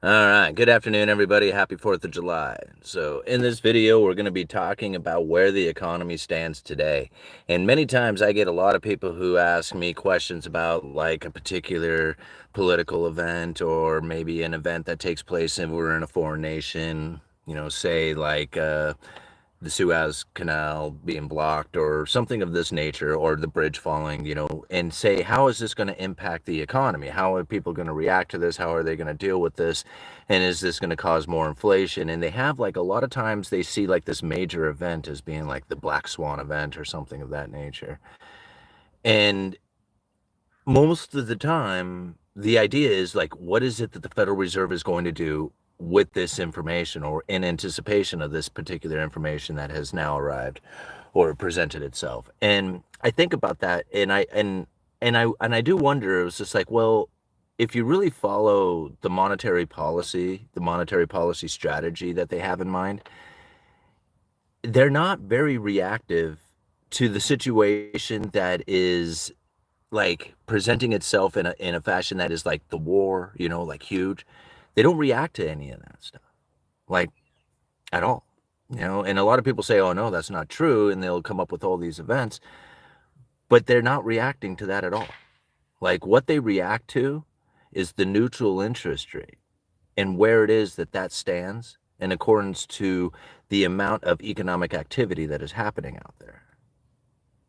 All right, good afternoon, everybody. Happy 4th of July. So, in this video, we're going to be talking about where the economy stands today. And many times I get a lot of people who ask me questions about like a particular political event or maybe an event that takes place and we're in a foreign nation, say like the Suez Canal being blocked or something of this nature, or the bridge falling, and say, how is this going to impact the economy? How are people going to react to this? How are they going to deal with this? And is this going to cause more inflation? And they have like a lot of times they see like this major event as being like the Black Swan event or something of that nature. And most of the time, the idea is like, what is it that the Federal Reserve is going to do with this information or in anticipation of this particular information that has now arrived or presented itself? And I think about that and I do wonder, it was just like, well, if you really follow the monetary policy strategy that they have in mind, they're not very reactive to the situation that is like presenting itself in a fashion that is like the war, like huge. They don't react to any of that stuff, like at all. And a lot of people say, "Oh no, that's not true," and they'll come up with all these events, but they're not reacting to that at all. Like what they react to is the neutral interest rate and where it is that that stands in accordance to the amount of economic activity that is happening out there.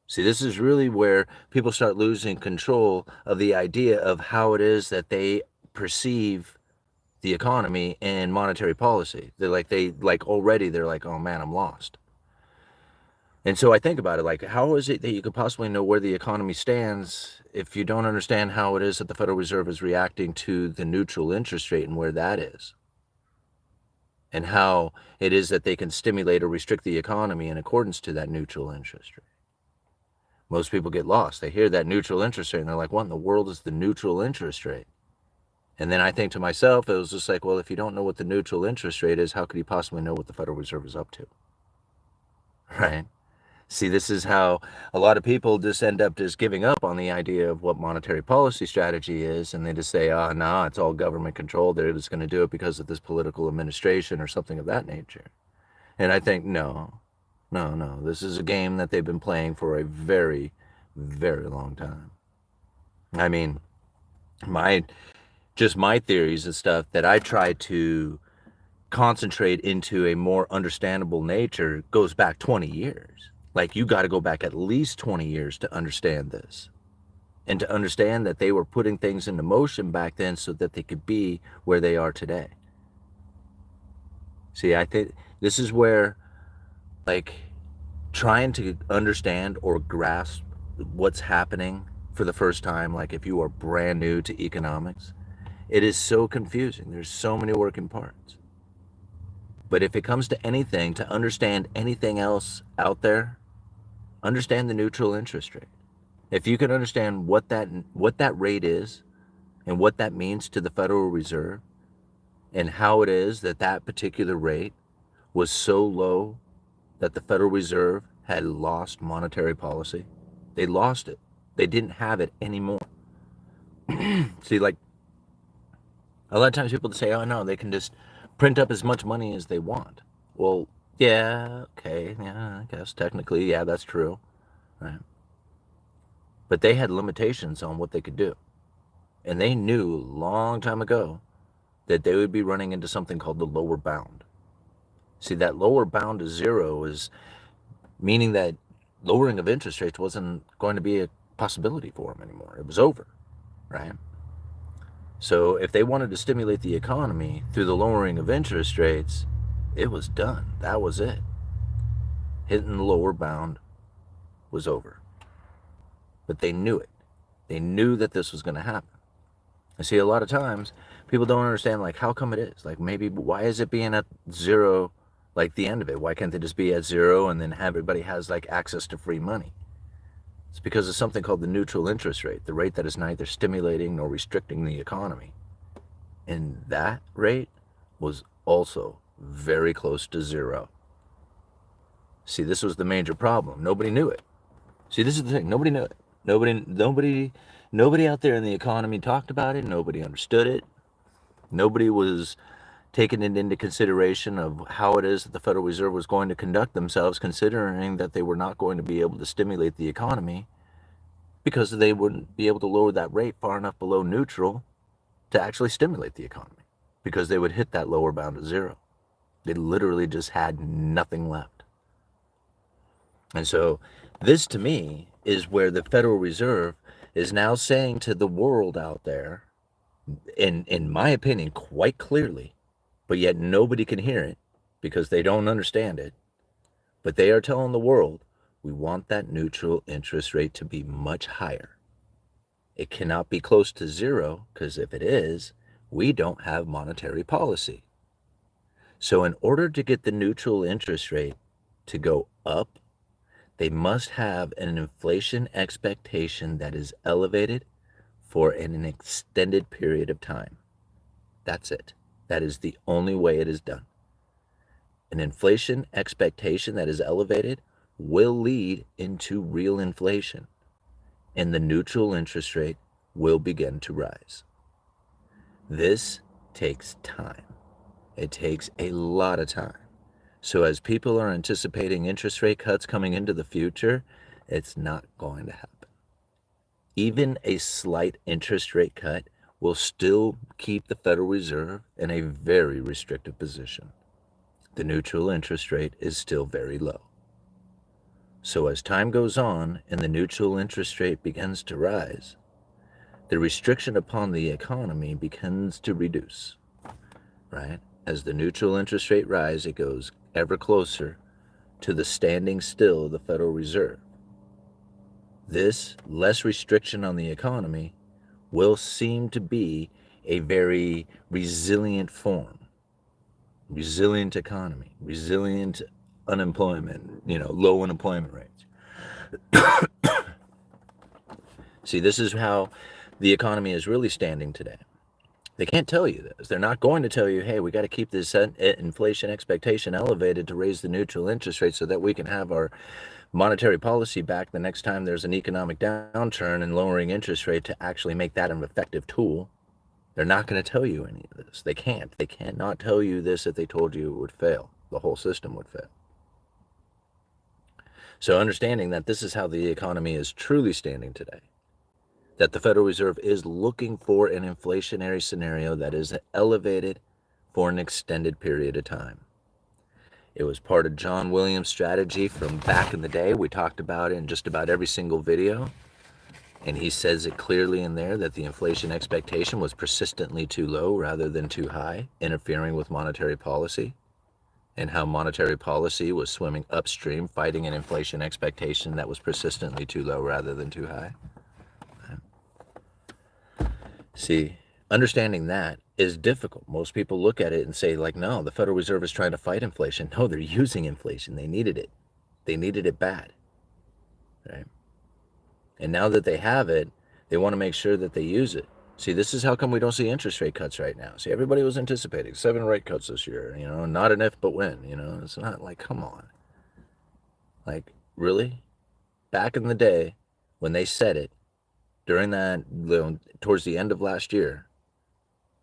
See, this is really where people start losing control of the idea of how it is that they perceive the economy and monetary policy. They're like, oh man, I'm lost. And so I think about it like, how is it that you could possibly know where the economy stands if you don't understand how it is that the Federal Reserve is reacting to the neutral interest rate and where that is? And how it is that they can stimulate or restrict the economy in accordance to that neutral interest rate. Most people get lost. They hear that neutral interest rate and they're like, what in the world is the neutral interest rate? And then I think to myself, it was just like, well, if you don't know what the neutral interest rate is, how could you possibly know what the Federal Reserve is up to? Right? See, this is how a lot of people just end up just giving up on the idea of what monetary policy strategy is. And they just say, oh, no, it's all government controlled. They're just going to do it because of this political administration or something of that nature. And I think, no, no, no. This is a game that they've been playing for a very, very long time. I mean, my my theories and stuff that I try to concentrate into a more understandable nature goes back 20 years. Like you got to go back at least 20 years to understand this. And to understand that they were putting things into motion back then so that they could be where they are today. See, I think this is where like trying to understand or grasp what's happening for the first time, like if you are brand new to economics, it is so confusing. There's so many working parts. But if it comes to anything, to understand anything else out there, understand the neutral interest rate. If you can understand what that rate is and what that means to the Federal Reserve and how it is that that particular rate was so low that the Federal Reserve had lost monetary policy. They lost it. They didn't have it anymore. See, like a lot of times people say, oh no, they can just print up as much money as they want. Well, yeah, okay, yeah, I guess technically, yeah, that's true. Right? But they had limitations on what they could do. And they knew a long time ago that they would be running into something called the lower bound. See, that lower bound of zero is meaning that lowering of interest rates wasn't going to be a possibility for them anymore. It was over, right? So if they wanted to stimulate the economy through the lowering of interest rates, it was done. That was it. Hitting the lower bound was over. But they knew it. They knew that this was going to happen. I see a lot of times people don't understand, like, how come it is? Like, maybe why is it being at zero, like the end of it? Why can't they just be at zero and then everybody has like access to free money? It's because of something called the neutral interest rate, the rate that is neither stimulating nor restricting the economy. And that rate was also very close to zero. See, this was the major problem. Nobody knew it. See, this is the thing. Nobody knew it. Nobody out there in the economy talked about it. Nobody understood it. Nobody was taking it into consideration of how it is that the Federal Reserve was going to conduct themselves, considering that they were not going to be able to stimulate the economy because they wouldn't be able to lower that rate far enough below neutral to actually stimulate the economy, because they would hit that lower bound of zero. They literally just had nothing left. And so this, to me, is where the Federal Reserve is now saying to the world out there, in my opinion, quite clearly, but yet nobody can hear it because they don't understand it. But they are telling the world, we want that neutral interest rate to be much higher. It cannot be close to zero, because if it is, we don't have monetary policy. So in order to get the neutral interest rate to go up, they must have an inflation expectation that is elevated for an extended period of time. That's it. That is the only way it is done. An inflation expectation that is elevated will lead into real inflation, and the neutral interest rate will begin to rise. This takes time. It takes a lot of time. So as people are anticipating interest rate cuts coming into the future, it's not going to happen. Even a slight interest rate cut will still keep the Federal Reserve in a very restrictive position. The neutral interest rate is still very low. So as time goes on and the neutral interest rate begins to rise, the restriction upon the economy begins to reduce, right? As the neutral interest rate rises, it goes ever closer to the standing still of the Federal Reserve. This less restriction on the economy will seem to be a very resilient form, resilient economy, resilient unemployment, low unemployment rates. See, this is how the economy is really standing today. They can't tell you this. They're not going to tell you, hey, we got to keep this inflation expectation elevated to raise the neutral interest rate so that we can have our monetary policy back the next time there's an economic downturn, and lowering interest rate to actually make that an effective tool. They're not going to tell you any of this. They can't. They cannot tell you this. If they told you, it would fail. The whole system would fail. So understanding that this is how the economy is truly standing today, that the Federal Reserve is looking for an inflationary scenario that is elevated for an extended period of time. It was part of John Williams' strategy from back in the day. We talked about it in just about every single video. And he says it clearly in there that the inflation expectation was persistently too low rather than too high, interfering with monetary policy, and how monetary policy was swimming upstream, fighting an inflation expectation that was persistently too low rather than too high. See, understanding that is difficult. Most people look at it and say, like, no, the Federal Reserve is trying to fight inflation. No, they're using inflation. They needed it. They needed it bad, right? And now that they have it, they want to make sure that they use it. See, this is how come we don't see interest rate cuts right now. See, everybody was anticipating 7 rate cuts this year, not an if but when, it's not like, come on. Like, really? Back in the day, when they said it, during that, towards the end of last year,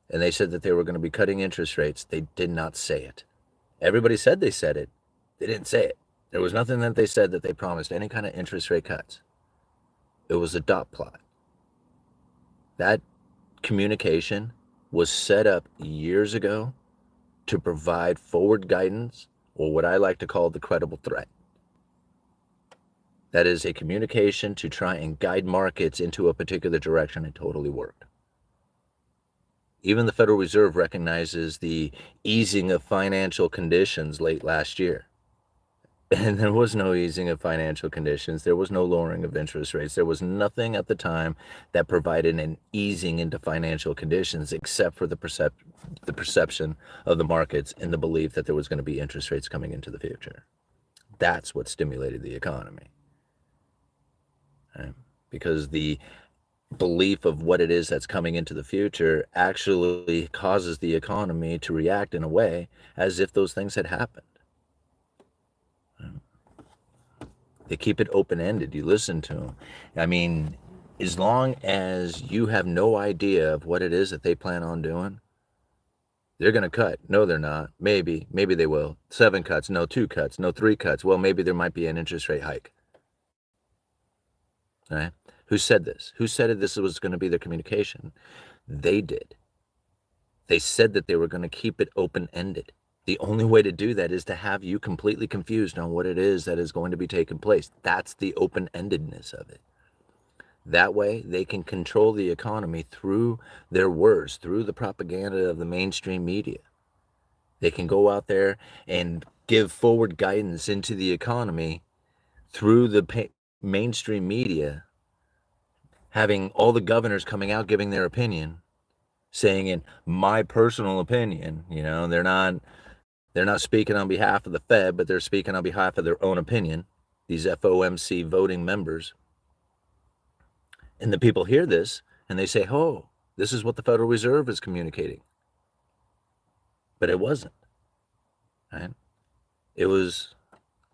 and they said that they were going to be cutting interest rates, they did not say it. Everybody said they said it. They didn't say it. There was nothing that they said that they promised any kind of interest rate cuts. It was a dot plot. That communication was set up years ago to provide forward guidance, or what I like to call the credible threat. That is a communication to try and guide markets into a particular direction. It totally worked. Even the Federal Reserve recognizes the easing of financial conditions late last year. And there was no easing of financial conditions. There was no lowering of interest rates. There was nothing at the time that provided an easing into financial conditions, except for the perception of the markets and the belief that there was going to be interest rates coming into the future. That's what stimulated the economy. Right? Because the belief of what it is that's coming into the future actually causes the economy to react in a way as if those things had happened. They keep it open-ended. You listen to them. I mean, as long as you have no idea of what it is that they plan on doing, They're going to cut. No, they're not. Maybe they will. 7 cuts. No, 2 cuts. No, 3 cuts. Well, maybe there might be an interest rate hike. All right. Who said this? Who said this was going to be their communication? They did. They said that they were going to keep it open-ended. The only way to do that is to have you completely confused on what it is that is going to be taking place. That's the open-endedness of it. That way, they can control the economy through their words, through the propaganda of the mainstream media. They can go out there and give forward guidance into the economy through the mainstream media, having all the governors coming out giving their opinion, saying in my personal opinion, they're not speaking on behalf of the Fed, but they're speaking on behalf of their own opinion, these FOMC voting members. And the people hear this and they say, oh, this is what the Federal Reserve is communicating. But it wasn't, right? It was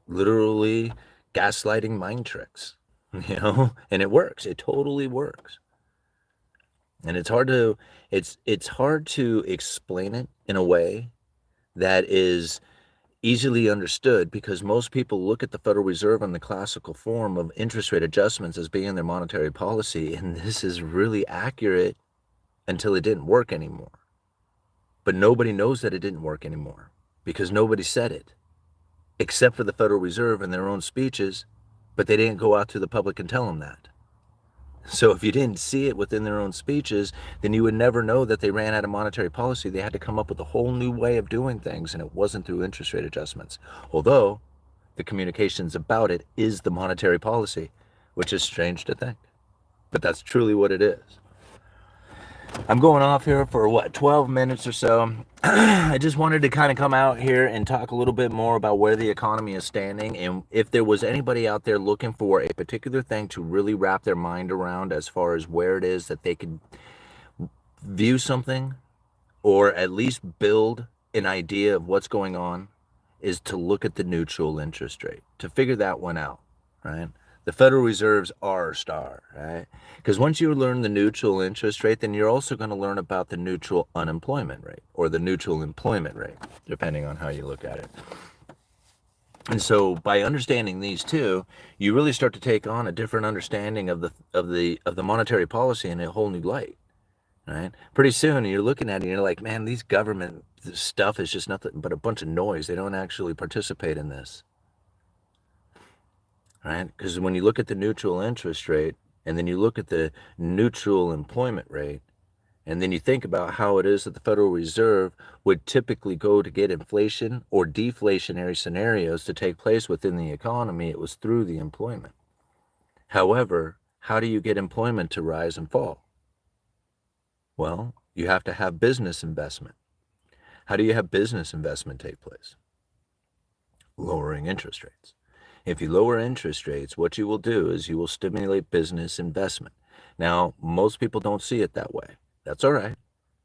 literally gaslighting mind tricks, and it works. It totally works. And it's hard to explain it in a way that is easily understood, because most people look at the Federal Reserve in the classical form of interest rate adjustments as being their monetary policy, and this is really accurate until it didn't work anymore. But nobody knows that it didn't work anymore because nobody said it, except for the Federal Reserve in their own speeches, but they didn't go out to the public and tell them that. So if you didn't see it within their own speeches, then you would never know that they ran out of monetary policy. They had to come up with a whole new way of doing things, and it wasn't through interest rate adjustments. Although the communications about it is the monetary policy, which is strange to think. But that's truly what it is. I'm going off here for 12 minutes or so. I just wanted to kind of come out here and talk a little bit more about where the economy is standing, and if there was anybody out there looking for a particular thing to really wrap their mind around as far as where it is that they could view something or at least build an idea of what's going on, is to look at the neutral interest rate, to figure that one out, right? The Federal Reserve's R-star, right? Because once you learn the neutral interest rate, then you're also going to learn about the neutral unemployment rate or the neutral employment rate, depending on how you look at it. And so by understanding these two, you really start to take on a different understanding of the monetary policy in a whole new light, right? Pretty soon you're looking at it and you're like, man, these government stuff is just nothing but a bunch of noise. They don't actually participate in this. Right? Because when you look at the neutral interest rate and then you look at the neutral employment rate, and then you think about how it is that the Federal Reserve would typically go to get inflation or deflationary scenarios to take place within the economy, it was through the employment. However, how do you get employment to rise and fall? Well, you have to have business investment. How do you have business investment take place? Lowering interest rates. If you lower interest rates, what you will do is you will stimulate business investment. Now, most people don't see it that way. That's all right.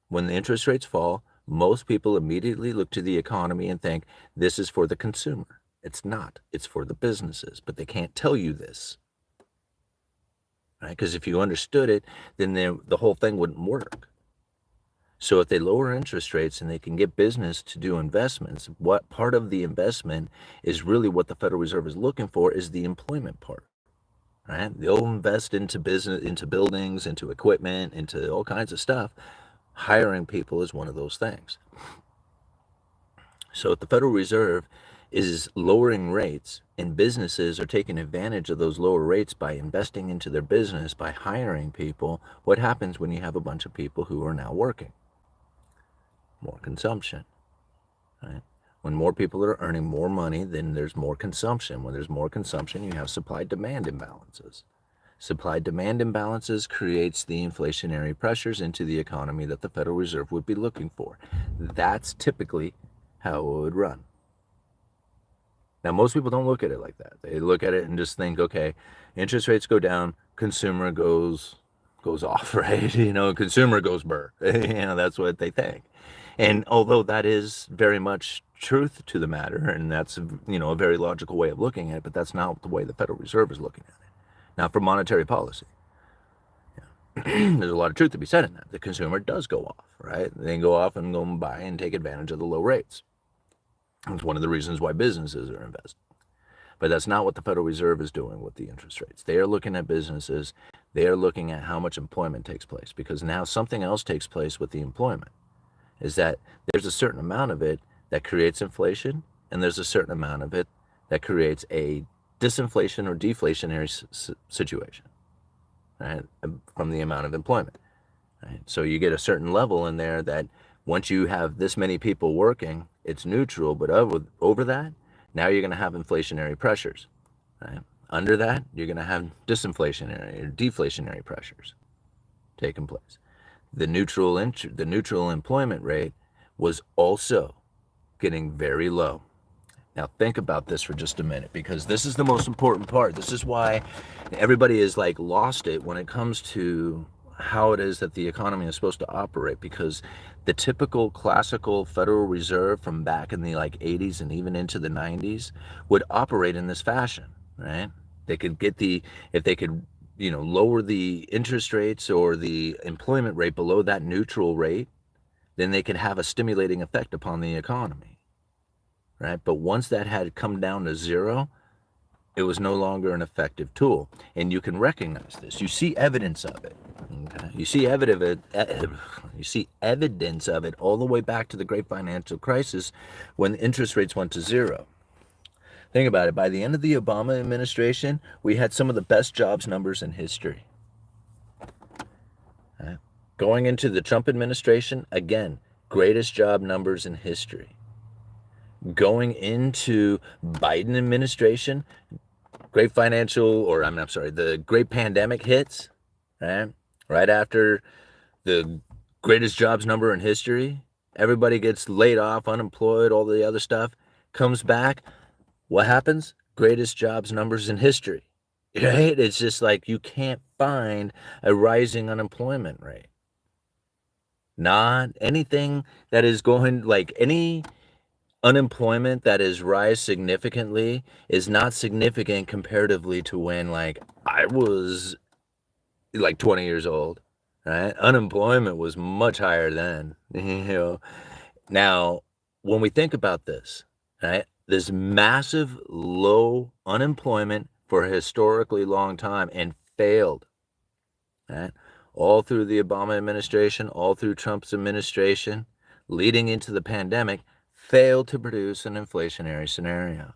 When the interest rates fall, most people immediately look to the economy and think this is for the consumer. It's not. It's for the businesses, but they can't tell you this. Right? Because if you understood it, then the whole thing wouldn't work. So if they lower interest rates and they can get business to do investments, what part of the investment is really what the Federal Reserve is looking for is the employment part, right? They'll invest into business, into buildings, into equipment, into all kinds of stuff. Hiring people is one of those things. So if the Federal Reserve is lowering rates and businesses are taking advantage of those lower rates by investing into their business, by hiring people, what happens when you have a bunch of people who are now working? More consumption, right? When more people are earning more money, then there's more consumption. When there's more consumption, you have supply-demand imbalances. Supply-demand imbalances creates the inflationary pressures into the economy that the Federal Reserve would be looking for. That's typically how it would run. Now, most people don't look at it like that. They look at it and just think, okay, interest rates go down, consumer goes off, right? Consumer goes burr. That's what they think. And although that is very much truth to the matter, and that's a very logical way of looking at it, but that's not the way the Federal Reserve is looking at it. Now, for monetary policy, there's a lot of truth to be said in that. The consumer does go off. right? They go off and go and buy and take advantage of the low rates. It's one of the reasons why businesses are investing. But that's not what the Federal Reserve is doing with the interest rates. They are looking at businesses. They are looking at how much employment takes place, because now something else takes place with the employment, is that there's a certain amount of it that creates inflation, and there's a certain amount of it that creates a disinflation or deflationary situation, right, from the amount of employment. Right? So you get a certain level in there that once you have this many people working, it's neutral, but over that, now you're going to have inflationary pressures. Right? Under that, you're going to have disinflationary or deflationary pressures taking place. The neutral employment rate was also getting very low. Now think about this for just a minute, because this is the most important part. This is why everybody is like lost it when it comes to how it is that the economy is supposed to operate, because the typical classical Federal Reserve from back in the like 80s and even into the 90s would operate in this fashion, right? They could get if they could, lower the interest rates or the employment rate below that neutral rate, then they could have a stimulating effect upon the economy, right? But once that had come down to zero, it was no longer an effective tool. And you can recognize this. You see evidence of it. Okay? You see evidence of it all the way back to the great financial crisis when interest rates went to zero. Think about it. By the end of the Obama administration, we had some of the best jobs numbers in history. Right? Going into the Trump administration, again, greatest job numbers in history. Going into Biden administration, the great pandemic hits, right? Right after the greatest jobs number in history, everybody gets laid off, unemployed, all the other stuff comes back. What happens? Greatest jobs numbers in history, right? It's just like you can't find a rising unemployment rate. Not anything that is going, like any unemployment that is rise significantly is not significant comparatively to when like I was like 20 years old, right? Unemployment was much higher then. Now when we think about this, right, this massive low unemployment for a historically long time and failed, right, all through the Obama administration, all through Trump's administration, leading into the pandemic, failed to produce an inflationary scenario.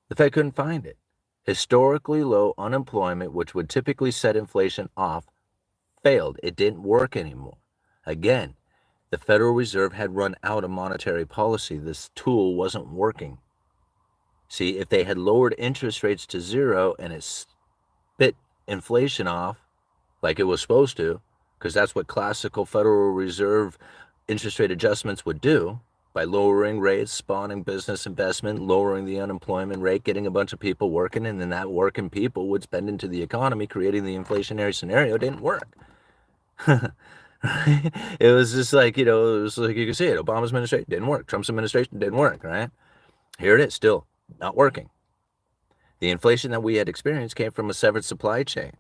The Fed couldn't find it. Historically low unemployment, which would typically set inflation off, failed. It didn't work anymore. Again, the Federal Reserve had run out of monetary policy. This tool wasn't working. See, if they had lowered interest rates to zero and it spit inflation off like it was supposed to, because that's what classical Federal Reserve interest rate adjustments would do, by lowering rates, spawning business investment, lowering the unemployment rate, getting a bunch of people working, and then that working people would spend into the economy, creating the inflationary scenario. It didn't work. It was just like, it was like you can see it. Obama's administration didn't work. Trump's administration didn't work, right? Here it is, still not working. The inflation that we had experienced came from a severed supply chain.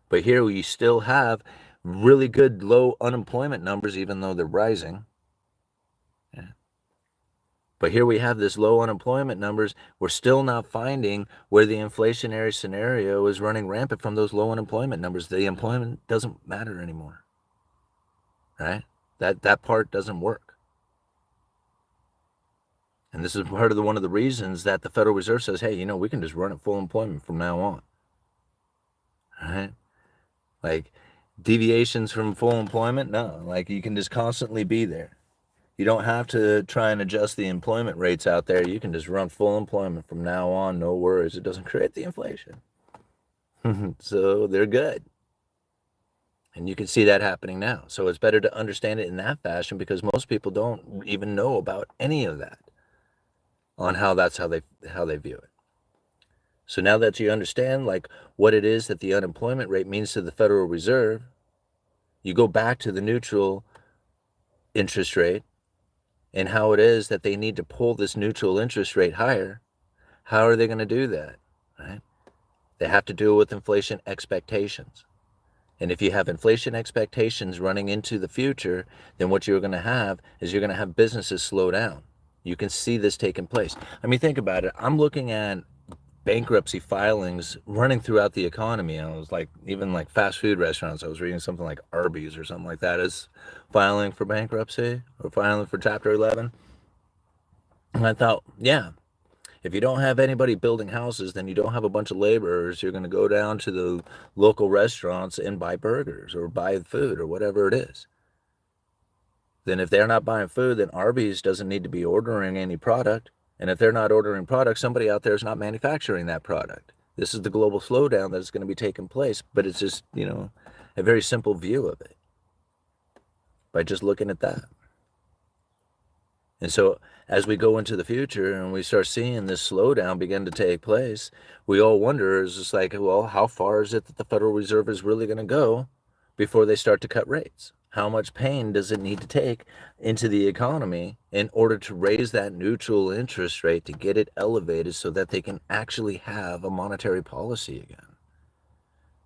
But here we still have really good low unemployment numbers, even though they're rising. Yeah. But here we have this low unemployment numbers. We're still not finding where the inflationary scenario is running rampant from those low unemployment numbers. The employment doesn't matter anymore, right? That part doesn't work. And this is part of one of the reasons that the Federal Reserve says, hey, we can just run at full employment from now on, right? Like deviations from full employment, no. Like you can just constantly be there. You don't have to try and adjust the employment rates out there. You can just run full employment from now on, no worries. It doesn't create the inflation. So they're good. And you can see that happening now. So it's better to understand it in that fashion, because most people don't even know about any of that on how they view it. So now that you understand like what it is that the unemployment rate means to the Federal Reserve, you go back to the neutral interest rate and how it is that they need to pull this neutral interest rate higher. How are they going to do that? Right? They have to do it with inflation expectations. And if you have inflation expectations running into the future, then what you're going to have is you're going to have businesses slow down. You can see this taking place. I mean, think about it. I'm looking at bankruptcy filings running throughout the economy. I was like, even like fast food restaurants. I was reading something like Arby's or something like that is filing for bankruptcy or filing for Chapter 11. And I thought, yeah, if you don't have anybody building houses, then you don't have a bunch of laborers. You're going to go down to the local restaurants and buy burgers or buy food or whatever it is. Then if they're not buying food, then Arby's doesn't need to be ordering any product. And if they're not ordering product, somebody out there is not manufacturing that product. This is the global slowdown that is going to be taking place, but it's just, a very simple view of it by just looking at that. And so as we go into the future and we start seeing this slowdown begin to take place, we all wonder, is just like, well, how far is it that the Federal Reserve is really going to go before they start to cut rates? How much pain does it need to take into the economy in order to raise that neutral interest rate to get it elevated so that they can actually have a monetary policy again?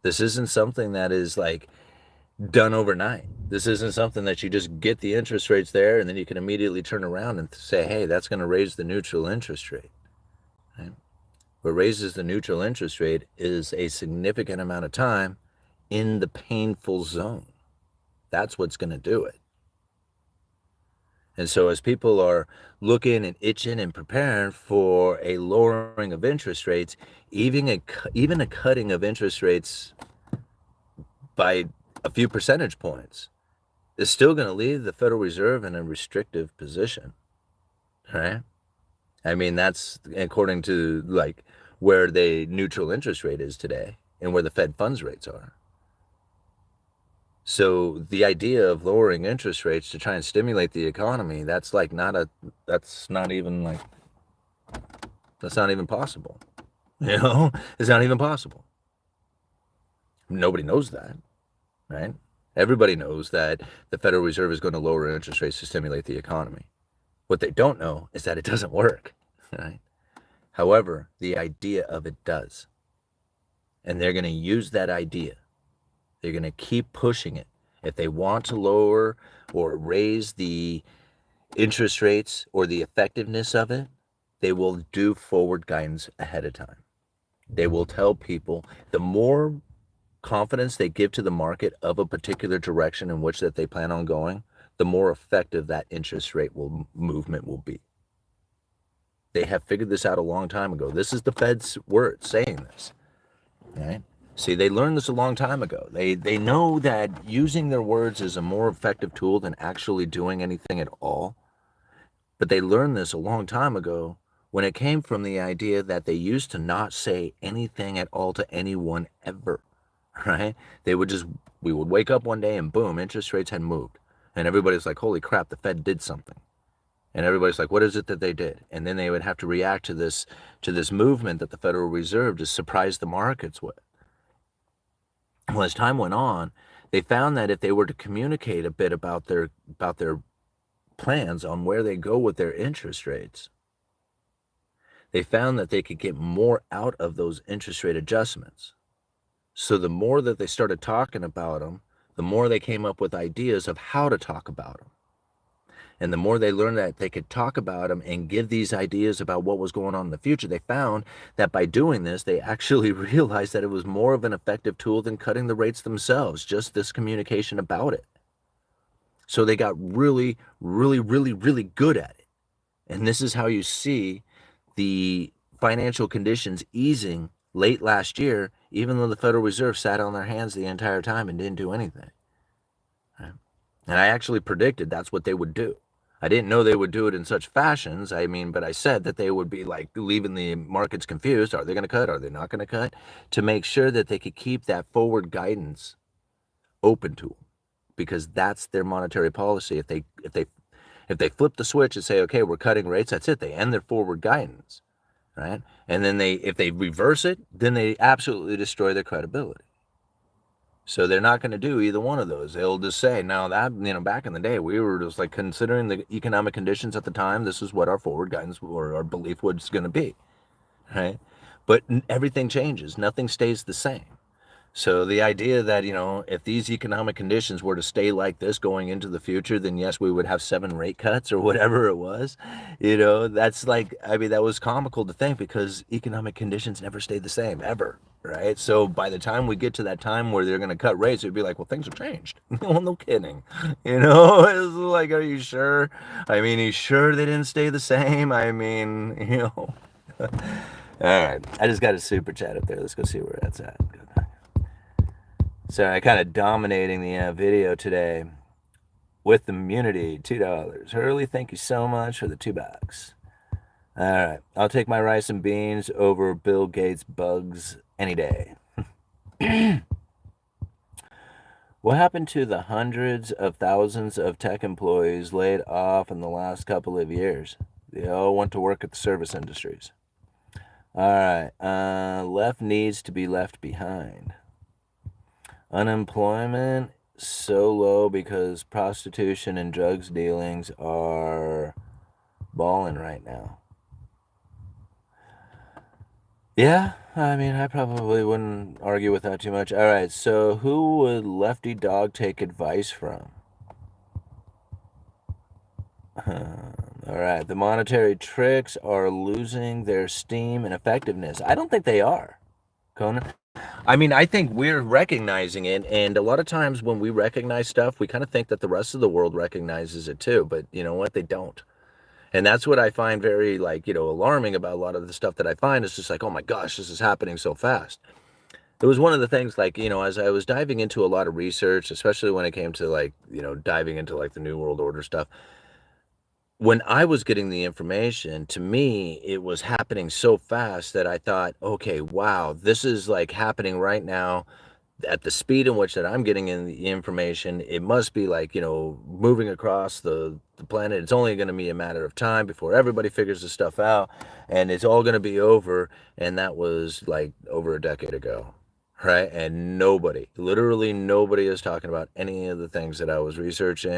This isn't something that is like done overnight. This isn't something that you just get the interest rates there and then you can immediately turn around and say, hey, that's going to raise the neutral interest rate. Right? What raises the neutral interest rate is a significant amount of time in the painful zone. That's what's going to do it. And so as people are looking and itching and preparing for a lowering of interest rates, even a cutting of interest rates by a few percentage points is still going to leave the Federal Reserve in a restrictive position, right? I mean, that's according to like where the neutral interest rate is today and where the Fed funds rates are. So the idea of lowering interest rates to try and stimulate the economy, that's not even possible. It's not even possible. Nobody knows that, right? Everybody knows that the Federal Reserve is going to lower interest rates to stimulate the economy. What they don't know is that it doesn't work, right? However, the idea of it does. And they're going to use that idea. They're going to keep pushing it. If they want to lower or raise the interest rates or the effectiveness of it, they will do forward guidance ahead of time. They will tell people the more confidence they give to the market of a particular direction in which that they plan on going, the more effective that interest rate movement will be. They have figured this out a long time ago. This is the Fed's word saying this, right? See, they learned this a long time ago. They know that using their words is a more effective tool than actually doing anything at all. But they learned this a long time ago when it came from the idea that they used to not say anything at all to anyone ever, right? We would wake up one day and boom, interest rates had moved. And everybody's like, holy crap, the Fed did something. And everybody's like, what is it that they did? And then they would have to react to this movement that the Federal Reserve just surprised the markets with. Well, as time went on, they found that if they were to communicate a bit about their plans on where they go with their interest rates, they found that they could get more out of those interest rate adjustments. So the more that they started talking about them, the more they came up with ideas of how to talk about them. And the more they learned that they could talk about them and give these ideas about what was going on in the future, they found that by doing this, they actually realized that it was more of an effective tool than cutting the rates themselves, just this communication about it. So they got really, really, really, really good at it. And this is how you see the financial conditions easing late last year, even though the Federal Reserve sat on their hands the entire time and didn't do anything. Right? And I actually predicted that's what they would do. I didn't know they would do it in such fashions. But I said that they would be like leaving the markets confused. Are they going to cut? Are they not going to cut? To make sure that they could keep that forward guidance open to them, because that's their monetary policy. If they flip the switch and say, okay, we're cutting rates, that's it. They end their forward guidance, right? And then if they reverse it, then they absolutely destroy their credibility. So they're not going to do either one of those. They'll just say, no, that, back in the day, we were just like considering the economic conditions at the time. This is what our forward guidance or our belief was going to be, right? But everything changes. Nothing stays the same. So the idea that, if these economic conditions were to stay like this going into the future, then yes, we would have 7 rate cuts or whatever it was. That's like, I mean, that was comical to think because economic conditions never stay the same ever, right? So by the time we get to that time where they're going to cut rates, it'd be like, well, things have changed. Well, no kidding. It's like, are you sure? I mean, are you sure they didn't stay the same? I mean, All right. I just got a super chat up there. Let's go see where that's at. So I kind of dominating the video today with the immunity, $2. Hurley, thank you so much for the $2. All right, I'll take my rice and beans over Bill Gates' bugs any day. What happened to the hundreds of thousands of tech employees laid off in the last couple of years? They all went to work at the service industries. All right, left needs to be left behind. Unemployment so low because prostitution and drugs dealings are balling right now. Yeah, I mean, I probably wouldn't argue with that too much. All right, so who would Lefty Dog take advice from? All right, the monetary tricks are losing their steam and effectiveness. I don't think they are, Conan. I mean, I think we're recognizing it, and a lot of times when we recognize stuff, we kind of think that the rest of the world recognizes it too, but you know what? They don't. And that's what I find very, like, alarming about a lot of the stuff that I find. Is just like, oh my gosh, this is happening so fast. It was one of the things, like, as I was diving into a lot of research, especially when it came to, like, diving into like the New World Order stuff. When I was getting the information, to me, it was happening so fast that I thought, okay, wow, this is like happening right now at the speed in which that I'm getting in the information. It must be like, moving across the planet. It's only going to be a matter of time before everybody figures this stuff out and it's all going to be over. And that was like over a decade ago. Right. And nobody, literally nobody is talking about any of the things that I was researching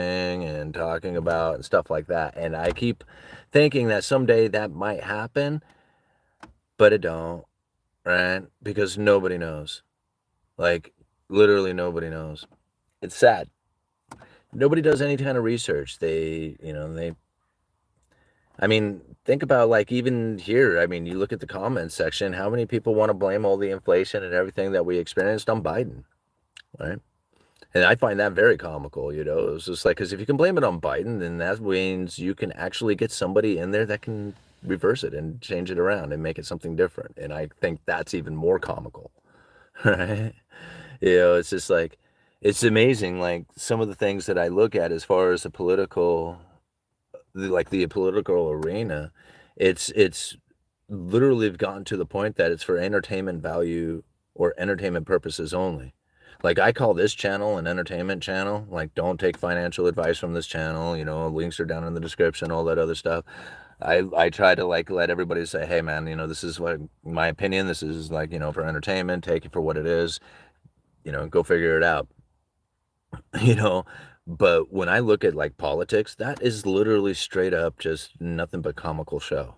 and talking about and stuff like that. And I keep thinking that someday that might happen, but it don't. Right. Because nobody knows. Like, literally nobody knows. It's sad. Nobody does any kind of research. I mean, think about, like, even here. I mean, you look at the comments section, how many people want to blame all the inflation and everything that we experienced on Biden, right? And I find that very comical, It's just like, because if you can blame it on Biden, then that means you can actually get somebody in there that can reverse it and change it around and make it something different. And I think that's even more comical, right? It's just like, it's amazing, like some of the things that I look at as far as the political arena, it's literally gotten to the point that it's for entertainment value or entertainment purposes only. Like, I call this channel an entertainment channel. Like, don't take financial advice from this channel. Links are down in the description, all that other stuff. I try to, like, let everybody say, hey man, this is what my opinion. This is, like, for entertainment. Take it for what it is. Go figure it out. you know but when I look at, like, politics, that is literally straight up just nothing but comical show.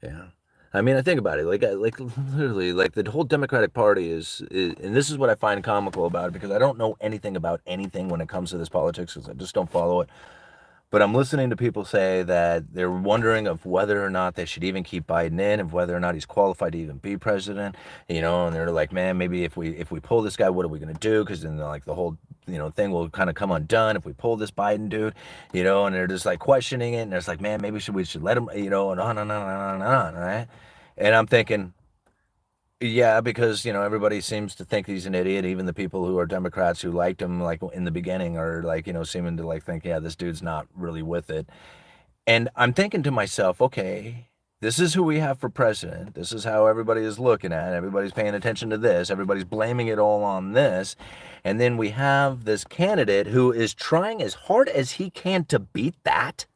Yeah, I mean, I think about it, like literally, like, the whole Democratic Party is, and this is what I find comical about it, because I don't know anything about anything when it comes to this politics, because I just don't follow it. But I'm listening to people say that they're wondering of whether or not they should even keep Biden in, of whether or not he's qualified to even be president. And they're like, man, maybe if we pull this guy, what are we gonna do? Because then, like, the whole thing will kind of come undone if we pull this Biden dude. And they're just like questioning it, and it's like, man, maybe we should let him, and on, right? And I'm thinking, yeah, because everybody seems to think he's an idiot. Even the people who are Democrats who liked him, like, in the beginning, are like, seeming to, like, think, yeah, this dude's not really with it. And I'm thinking to myself, okay, this is who we have for president. This is how everybody is looking at it. Everybody's paying attention to this. Everybody's blaming it all on this. And then we have this candidate who is trying as hard as he can to beat that.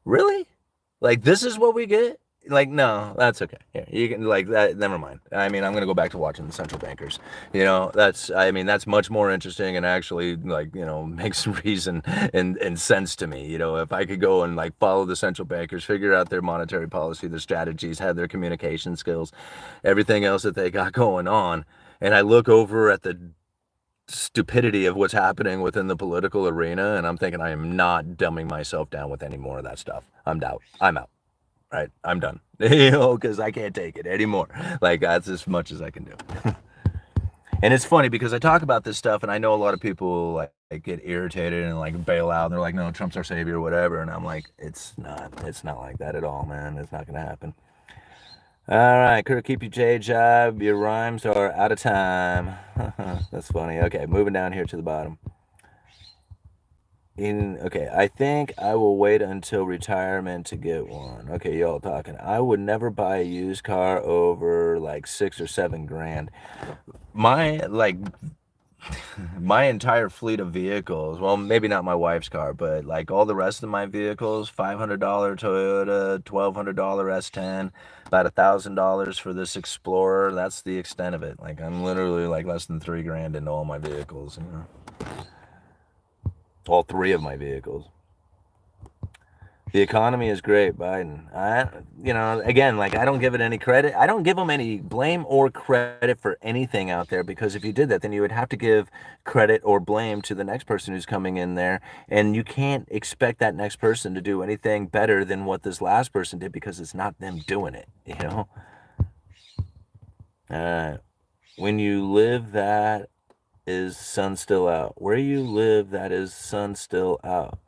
Really? Like, this is what we get? like, no, that's okay. Here, you can like that. Never mind. I mean, I'm gonna go back to watching the central bankers. That's. I mean, that's much more interesting and actually like makes reason and sense to me. If I could go and like follow the central bankers, figure out their monetary policy, their strategies, have their communication skills, everything else that they got going on, and I look over at the stupidity of what's happening within the political arena, and I'm thinking I am not dumbing myself down with any more of that stuff. I'm out. I'm out. Right, I'm done. Because I can't take it anymore. Like that's as much as I can do. And it's funny because I talk about this stuff, and I know a lot of people like get irritated and like bail out. And they're like, "No, Trump's our savior," or whatever. And I'm like, "It's not. It's not like that at all, man. It's not gonna happen." All right, Kurt, keep your J job. Your rhymes are out of time. That's funny. Okay, moving down here to the bottom. Okay, I think I will wait until retirement to get one. Okay, y'all talking. I would never buy a used car over like 6 or 7 grand. My like my entire fleet of vehicles, well, maybe not my wife's car, but like all the rest of my vehicles, $500 Toyota, $1,200 S10, about $1,000 for this Explorer. That's the extent of it. Like I'm literally like less than 3 grand into all my vehicles. All three of my vehicles. The economy is great, Biden. Again, like I don't give it any credit. I don't give them any blame or credit for anything out there because if you did that, then you would have to give credit or blame to the next person who's coming in there, and you can't expect that next person to do anything better than what this last person did because it's not them doing it. When you live, that is sun still out. Where you live, that is sun still out.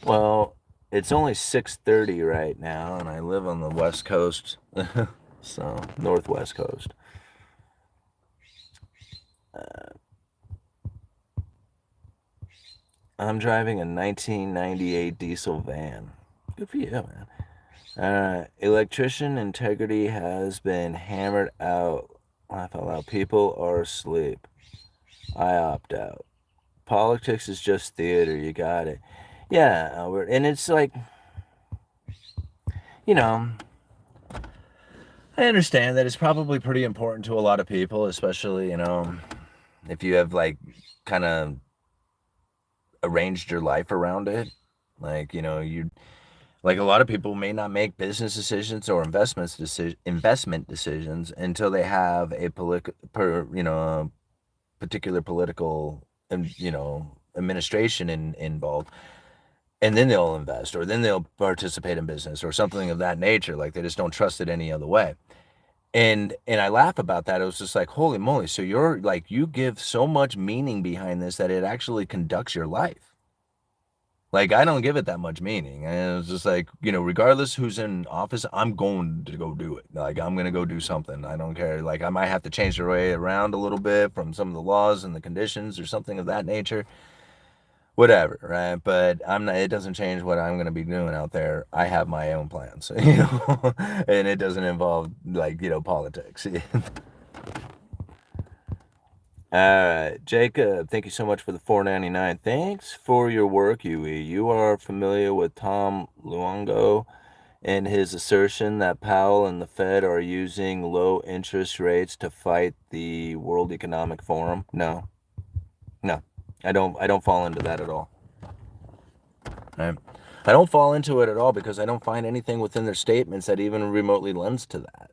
Well, it's only 6:30 right now, and I live on the West Coast, so Northwest Coast. I'm driving a 1998 diesel van. Good for you, man. Electrician integrity has been hammered out. I fell out. People are asleep. I opt out. Politics is just theater. You got it. Yeah, Albert. And it's like, you know, I understand that it's probably pretty important to a lot of people, especially, if you have like kind of arranged your life around it. Like, you like a lot of people may not make business decisions or investment decisions until they have a particular political administration involved, and then they'll invest or then they'll participate in business or something of that nature. Like they just don't trust it any other way. And I laugh about that. It was just like, holy moly. So you're like, you give so much meaning behind this that it actually conducts your life. Like, I don't give it that much meaning. And it was just like, regardless who's in office, I'm going to go do it. Like, I'm going to go do something. I don't care. Like, I might have to change the way around a little bit from some of the laws and the conditions or something of that nature. Whatever, right? But I'm not, it doesn't change what I'm going to be doing out there. I have my own plans, and it doesn't involve like, politics. All right, Jacob, thank you so much for the $4.99. Thanks for your work, Yui. You are familiar with Tom Luongo and his assertion that Powell and the Fed are using low interest rates to fight the World Economic Forum? No, no, I don't fall into that at all. Right? I don't fall into it at all because I don't find anything within their statements that even remotely lends to that.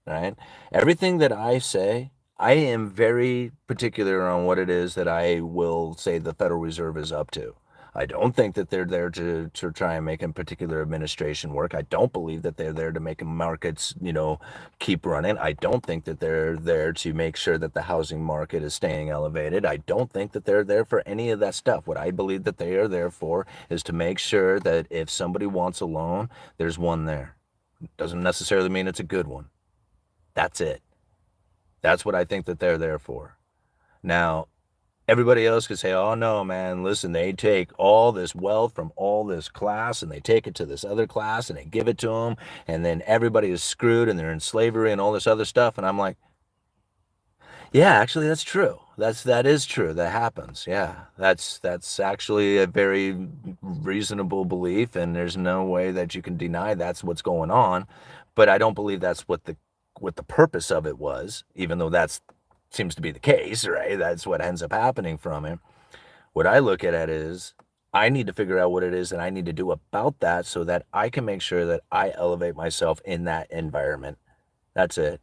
Right? Everything that I say, I am very particular on what it is that I will say the Federal Reserve is up to. I don't think that they're there to try and make a particular administration work. I don't believe that they're there to make markets, keep running. I don't think that they're there to make sure that the housing market is staying elevated. I don't think that they're there for any of that stuff. What I believe that they are there for is to make sure that if somebody wants a loan, there's one there. Doesn't necessarily mean it's a good one. That's it. That's what I think that they're there for. Now, everybody else could say, oh no, man, listen, they take all this wealth from all this class and they take it to this other class and they give it to them. And then everybody is screwed and they're in slavery and all this other stuff. And I'm like, yeah, actually, that's true. that is true. That happens. Yeah, that's actually a very reasonable belief, and there's no way that you can deny that's what's going on. But I don't believe that's what the purpose of it was, even though that's seems to be the case, right? That's what ends up happening from it. What I look at it is I need to figure out what it is that I need to do about that so that I can make sure that I elevate myself in that environment. That's it,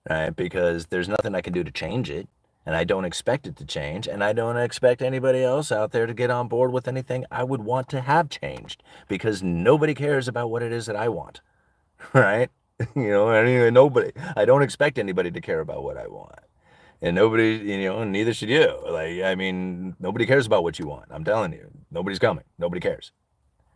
right? Because there's nothing I can do to change it, and I don't expect it to change, and I don't expect anybody else out there to get on board with anything I would want to have changed because nobody cares about what it is that I want, right? Nobody. I don't expect anybody to care about what I want. And nobody, neither should you. Like, I mean, nobody cares about what you want. I'm telling you, nobody's coming. Nobody cares.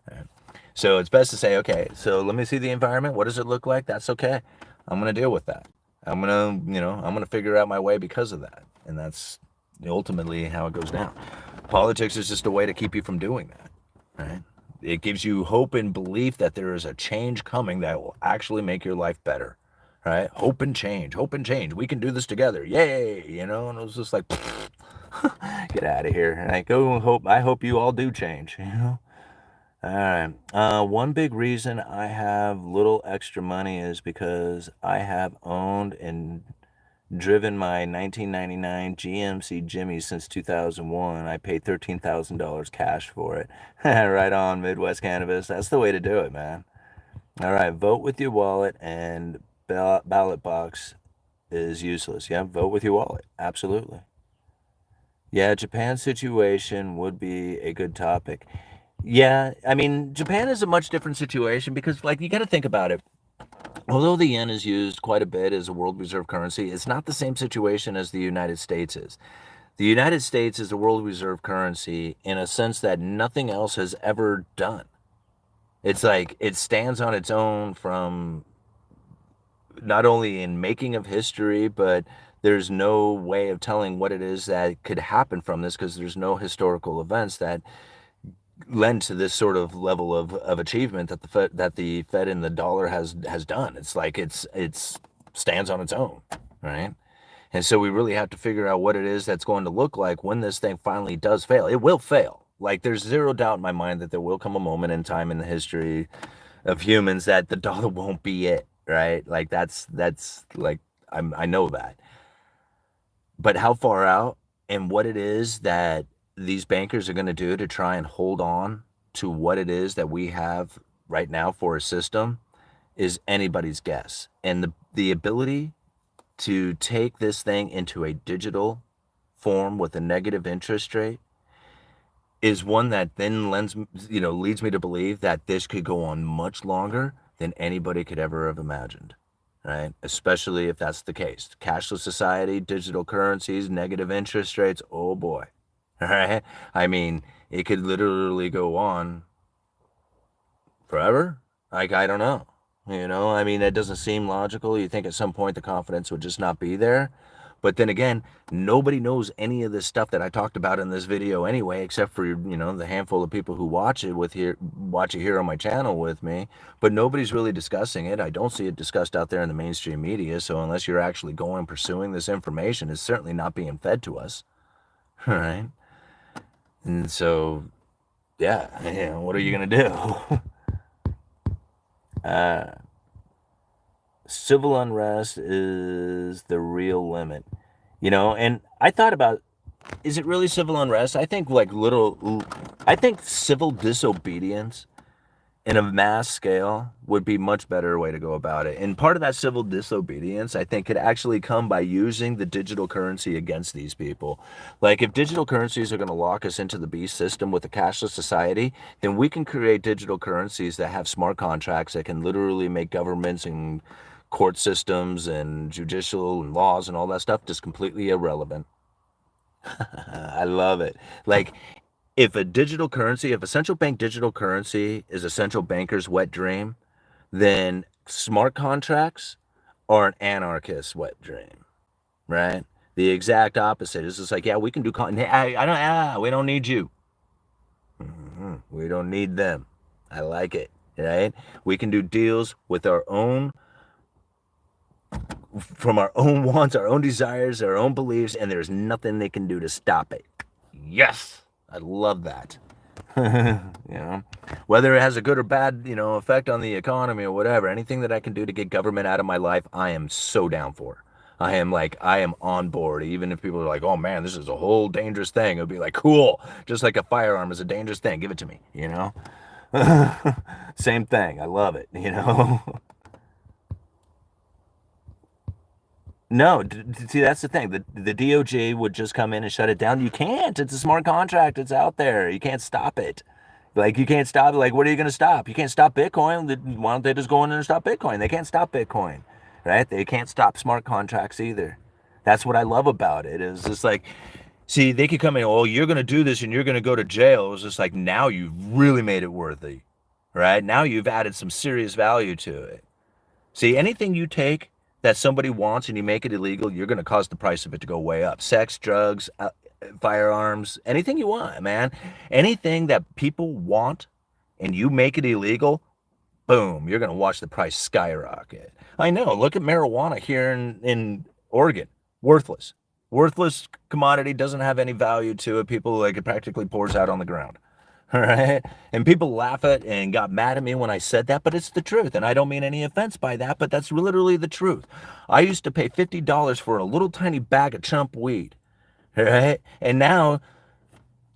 Right? So it's best to say, okay, so let me see the environment. What does it look like? That's okay. I'm going to deal with that. I'm going to figure out my way because of that. And that's ultimately how it goes down. Politics is just a way to keep you from doing that, right? It gives you hope and belief that there is a change coming that will actually make your life better, right? Hope and change, hope and change. We can do this together. Yay, And it was just like, get out of here. And I hope you all do change. All right. One big reason I have little extra money is because I have owned and driven my 1999 GMC Jimmy since 2001. I paid $13,000 cash for it. Right on, Midwest Cannabis. That's the way to do it, man. All right, vote with your wallet, and ballot box is useless. Yeah, vote with your wallet. Absolutely. Yeah, Japan's situation would be a good topic. Yeah, I mean, Japan is a much different situation because, like, you got to think about it. Although the yen is used quite a bit as a world reserve currency, it's not the same situation as the United States is. The United States is a world reserve currency in a sense that nothing else has ever done. It's like it stands on its own from not only in making of history, but there's no way of telling what it is that could happen from this because there's no historical events that lend to this sort of level of achievement that the Fed and the dollar has done. It's like it's stands on its own, right? And so we really have to figure out what it is that's going to look like when this thing finally does fail. It will fail. Like there's zero doubt in my mind that there will come a moment in time in the history of humans that the dollar won't be it, right? Like that's like I know that. But how far out and what it is that these bankers are going to do to try and hold on to what it is that we have right now for a system is anybody's guess. And the ability to take this thing into a digital form with a negative interest rate is one that then leads me to believe that this could go on much longer than anybody could ever have imagined, right? Especially if that's the case. Cashless society, digital currencies, negative interest rates, oh boy. All right? I mean, it could literally go on forever. Like, I don't know. I mean, it doesn't seem logical. You think at some point the confidence would just not be there. But then again, nobody knows any of this stuff that I talked about in this video anyway, except for, the handful of people who watch it here on my channel with me. But nobody's really discussing it. I don't see it discussed out there in the mainstream media. So unless you're actually going and pursuing this information, it's certainly not being fed to us. All right. And so, yeah, what are you going to do? Civil unrest is the real limit, and I thought about, is it really civil unrest? I think civil disobedience in a mass scale would be much better way to go about it. And part of that civil disobedience, I think, could actually come by using the digital currency against these people. Like if digital currencies are going to lock us into the beast system with a cashless society, then we can create digital currencies that have smart contracts that can literally make governments and court systems and judicial and laws and all that stuff just completely irrelevant. I love it. Like if a central bank digital currency is a central banker's wet dream, then smart contracts are an anarchist's wet dream, right? The exact opposite. It's just like, yeah, we can do, we don't need you. We don't need them. I like it, right? We can do deals with our own from our own wants, our own desires, our own beliefs, and there's nothing they can do to stop it. Yes, I love that. You know, whether it has a good or bad, effect on the economy or whatever, anything that I can do to get government out of my life, I am so down for. I am on board. Even if people are like, oh man, this is a whole dangerous thing, it would be like, cool. Just like a firearm is a dangerous thing. Give it to me. Same thing. I love it. No, see, that's the thing. The DOGE would just come in and shut it down. You can't. It's a smart contract. It's out there. You can't stop it. Like, you can't stop it. Like, what are you going to stop? You can't stop Bitcoin. Why don't they just go in and stop Bitcoin? They can't stop Bitcoin, right? They can't stop smart contracts either. That's what I love about it. It's just like, see, they could come in, oh, you're going to do this and you're going to go to jail. It was just like, now you've really made it worthy, right? Now you've added some serious value to it. See, anything you take that somebody wants and you make it illegal, you're going to cause the price of it to go way up. Sex, drugs, firearms, anything you want, man. Anything that people want and you make it illegal, boom, you're going to watch the price skyrocket. I know. Look at marijuana here in Oregon. Worthless. Worthless commodity, doesn't have any value to it. People, like, it practically pours out on the ground. All right. And people laugh at and got mad at me when I said that, but it's the truth. And I don't mean any offense by that, but that's literally the truth. I used to pay $50 for a little tiny bag of chump weed. All right. And now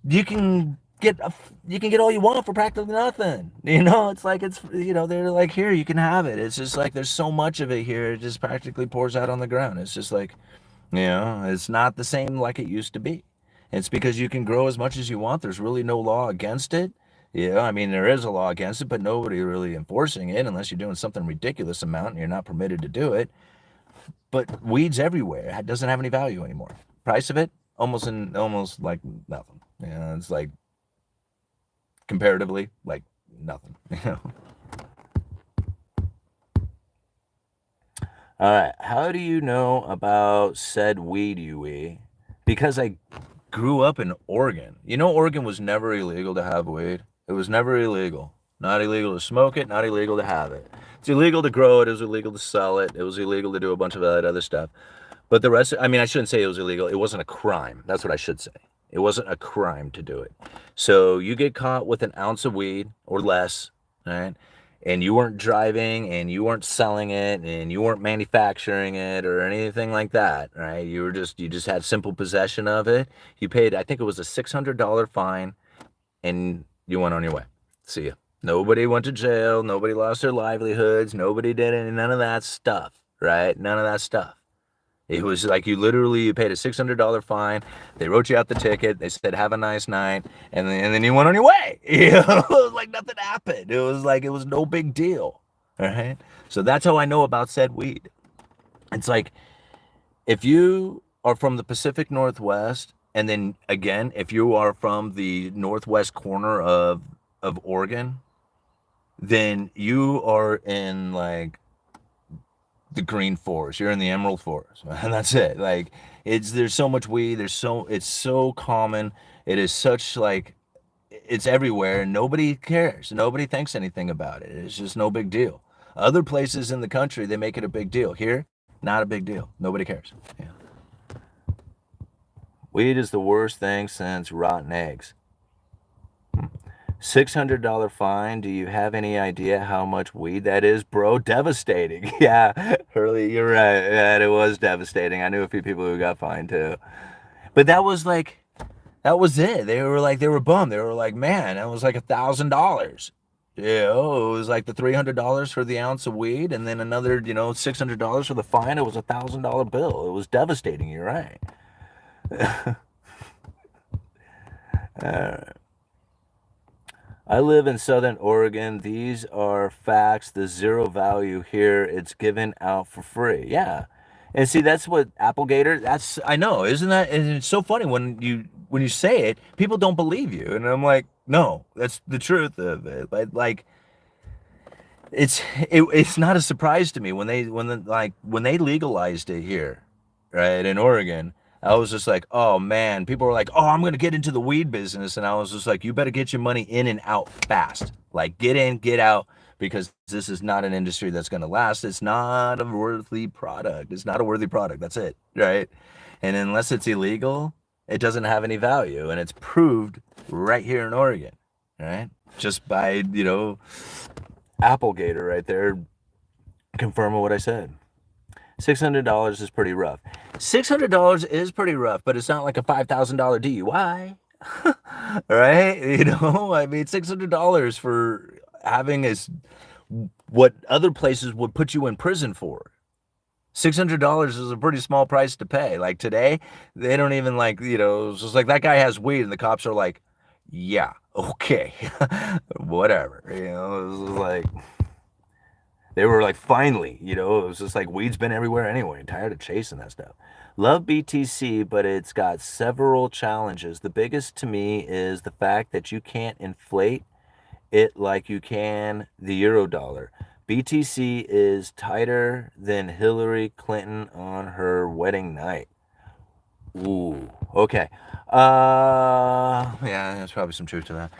you can get all you want for practically nothing. It's like, they're like, here, you can have it. It's just like, there's so much of it here. It just practically pours out on the ground. It's just like, it's not the same like it used to be. It's because you can grow as much as you want. There's really no law against it. Yeah, I mean, there is a law against it, but nobody really enforcing it unless you're doing something ridiculous amount and you're not permitted to do it. But weed's everywhere. It doesn't have any value anymore. Price of it, almost like nothing. It's like comparatively like nothing. All right. How do you know about said weed, Yui? Because I grew up in Oregon. Oregon was never illegal to have weed. It was never illegal. Not illegal to smoke it, not illegal to have it. It's illegal to grow it, it was illegal to sell it, it was illegal to do a bunch of that other stuff. But the rest, I mean, I shouldn't say it was illegal. It wasn't a crime. That's what I should say. It wasn't a crime to do it. So you get caught with an ounce of weed or less, right? And you weren't driving and you weren't selling it and you weren't manufacturing it or anything like that, right? You just had simple possession of it. You paid, I think it was a $600 fine, and you went on your way. See ya. Nobody went to jail. Nobody lost their livelihoods. Nobody did any, none of that stuff, right? None of that stuff. It was like you paid a $600 fine. They wrote you out the ticket. They said, have a nice night. And then you went on your way. It was like nothing happened. It was like, it was no big deal. All right. So that's how I know about said weed. It's like, if you are from the Pacific Northwest, and then again, if you are from the northwest corner of Oregon, then you are in like the green forest, you're in the emerald forest, and that's it. Like, there's so much weed, it's so common, it is such like, it's everywhere, and nobody cares, nobody thinks anything about it. It's just no big deal. Other places in the country, they make it a big deal. Here, not a big deal. Nobody cares. Yeah. Weed is the worst thing since rotten eggs. $600 fine. Do you have any idea how much weed that is, bro? Devastating. Yeah, Hurley, you're right. Yeah, it was devastating. I knew a few people who got fined too. But that was it. They were bummed. They were like, man, that was like $1,000. Yeah, it was like the $300 for the ounce of weed, and then another, $600 for the fine. It was $1,000 bill. It was devastating. You're right. I live in Southern Oregon. These are facts. The zero value here. It's given out for free. Yeah. And see, that's what Applegator, I know, isn't that? And it's so funny when you say it, people don't believe you. And I'm like, no, that's the truth of it. But like, it's not a surprise to me when they legalized it here, right, in Oregon. I was just like, oh man, people were like, oh, I'm gonna get into the weed business, and I was just like, you better get your money in and out fast. Like, get in, get out because this is not an industry that's going to last. It's not a worthy product. It's not a worthy product. That's it, right? And unless it's illegal, it doesn't have any value. And it's proved right here in Oregon, right? Just by, Applegator right there confirming what I said. $600 is pretty rough. $600 is pretty rough, but it's not like a $5,000 DUI, right? I mean, $600 for having what other places would put you in prison for. $600 is a pretty small price to pay. Like today, they don't even it's just like that guy has weed, and the cops are like, yeah, okay, whatever. It's like they were like, finally, it was just like weed's been everywhere anyway. I'm tired of chasing that stuff. Love BTC, but it's got several challenges. The biggest to me is the fact that you can't inflate it like you can the Eurodollar. BTC is tighter than Hillary Clinton on her wedding night. Ooh, okay. Yeah, there's probably some truth to that.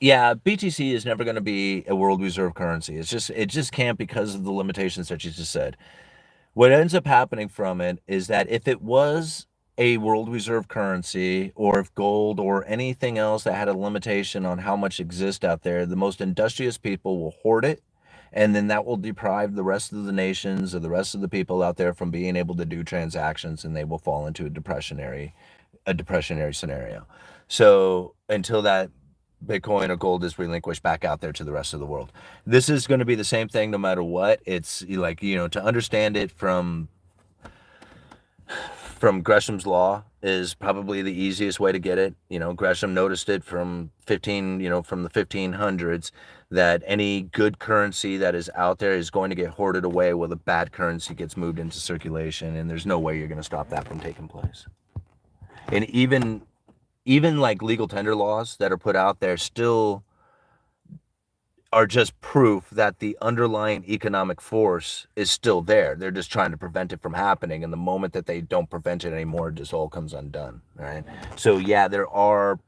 Yeah, BTC is never going to be a world reserve currency. It just can't because of the limitations that you just said. What ends up happening from it is that if it was a world reserve currency, or if gold or anything else that had a limitation on how much exists out there, the most industrious people will hoard it, and then that will deprive the rest of the nations or the rest of the people out there from being able to do transactions, and they will fall into a depressionary scenario. So until that Bitcoin or gold is relinquished back out there to the rest of the world. This is going to be the same thing no matter what. It's like, to understand it from Gresham's law is probably the easiest way to get it. Gresham noticed it from the 1500s, that any good currency that is out there is going to get hoarded away while the bad currency gets moved into circulation, and there's no way you're going to stop that from taking place. And even like legal tender laws that are put out there still are just proof that the underlying economic force is still there. They're just trying to prevent it from happening. And the moment that they don't prevent it anymore, it just all comes undone, right? So yeah, there are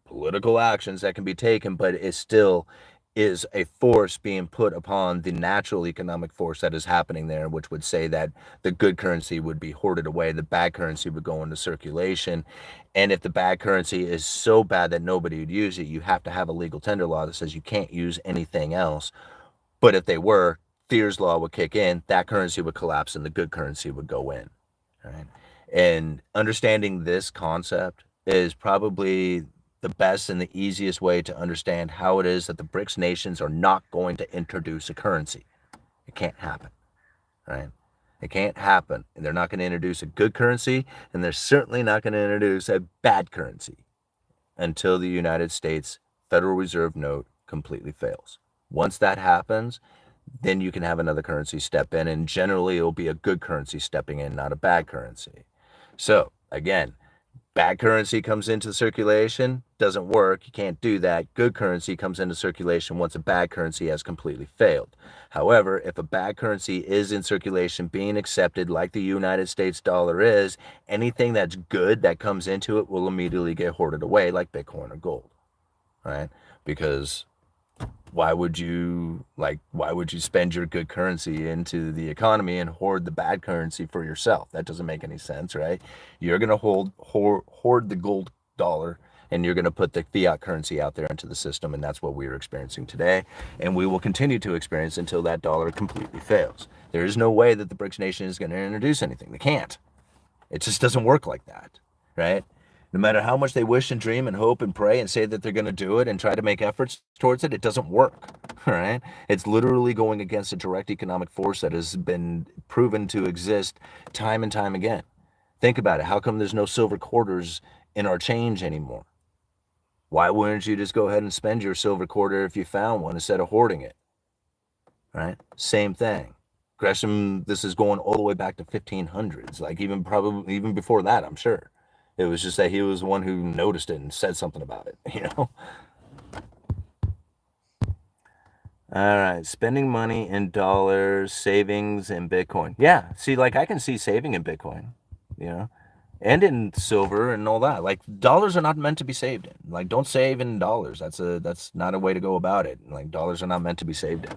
political actions that can be taken, but it still is a force being put upon the natural economic force that is happening there, which would say that the good currency would be hoarded away, the bad currency would go into circulation. And if the bad currency is so bad that nobody would use it, you have to have a legal tender law that says you can't use anything else. But if they were, Thier's law would kick in, that currency would collapse, and the good currency would go in. Right? And understanding this concept is probably the best and the easiest way to understand how it is that the BRICS nations are not going to introduce a currency. It can't happen, right? It can't happen. And they're not going to introduce a good currency, and they're certainly not going to introduce a bad currency until the United States Federal Reserve note completely fails. Once that happens, then you can have another currency step in, and generally it will be a good currency stepping in, not a bad currency. So again, bad currency comes into circulation, doesn't work, you can't do that. Good currency comes into circulation once a bad currency has completely failed. However, if a bad currency is in circulation, being accepted like the United States dollar is, anything that's good that comes into it will immediately get hoarded away like Bitcoin or gold, right? Because why would you spend your good currency into the economy and hoard the bad currency for yourself? That doesn't make any sense, right? You're going to hoard the gold dollar, and you're going to put the fiat currency out there into the system, and that's what we're experiencing today, and we will continue to experience until that dollar completely fails. There is no way that the BRICS nation is going to introduce anything. They can't. It just doesn't work like that, right? No matter how much they wish and dream and hope and pray and say that they're going to do it and try to make efforts towards it, it doesn't work, right? It's literally going against a direct economic force that has been proven to exist time and time again. Think about it. How come there's no silver quarters in our change anymore? Why wouldn't you just go ahead and spend your silver quarter if you found one instead of hoarding it, right? Same thing. Gresham, this is going all the way back to 1500s, like even before that, I'm sure. It was just that he was the one who noticed it and said something about it, All right, spending money in dollars, savings in Bitcoin. Yeah, see, like I can see saving in Bitcoin, and in silver and all that. Like dollars are not meant to be saved in. Like don't save in dollars. That's not a way to go about it. Like dollars are not meant to be saved in.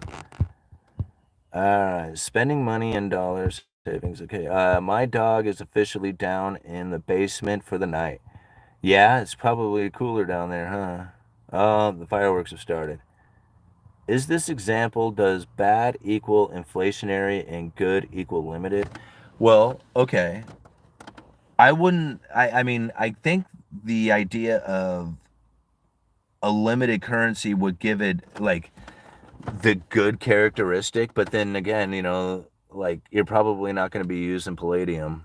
All right, spending money in dollars, savings. Okay. My dog is officially down in the basement for the night. Yeah, it's probably cooler down there, huh? Oh, the fireworks have started. Is this example, does bad equal inflationary and good equal limited? Well, okay. I mean, I think the idea of a limited currency would give it like the good characteristic, but then again, like you're probably not going to be using palladium,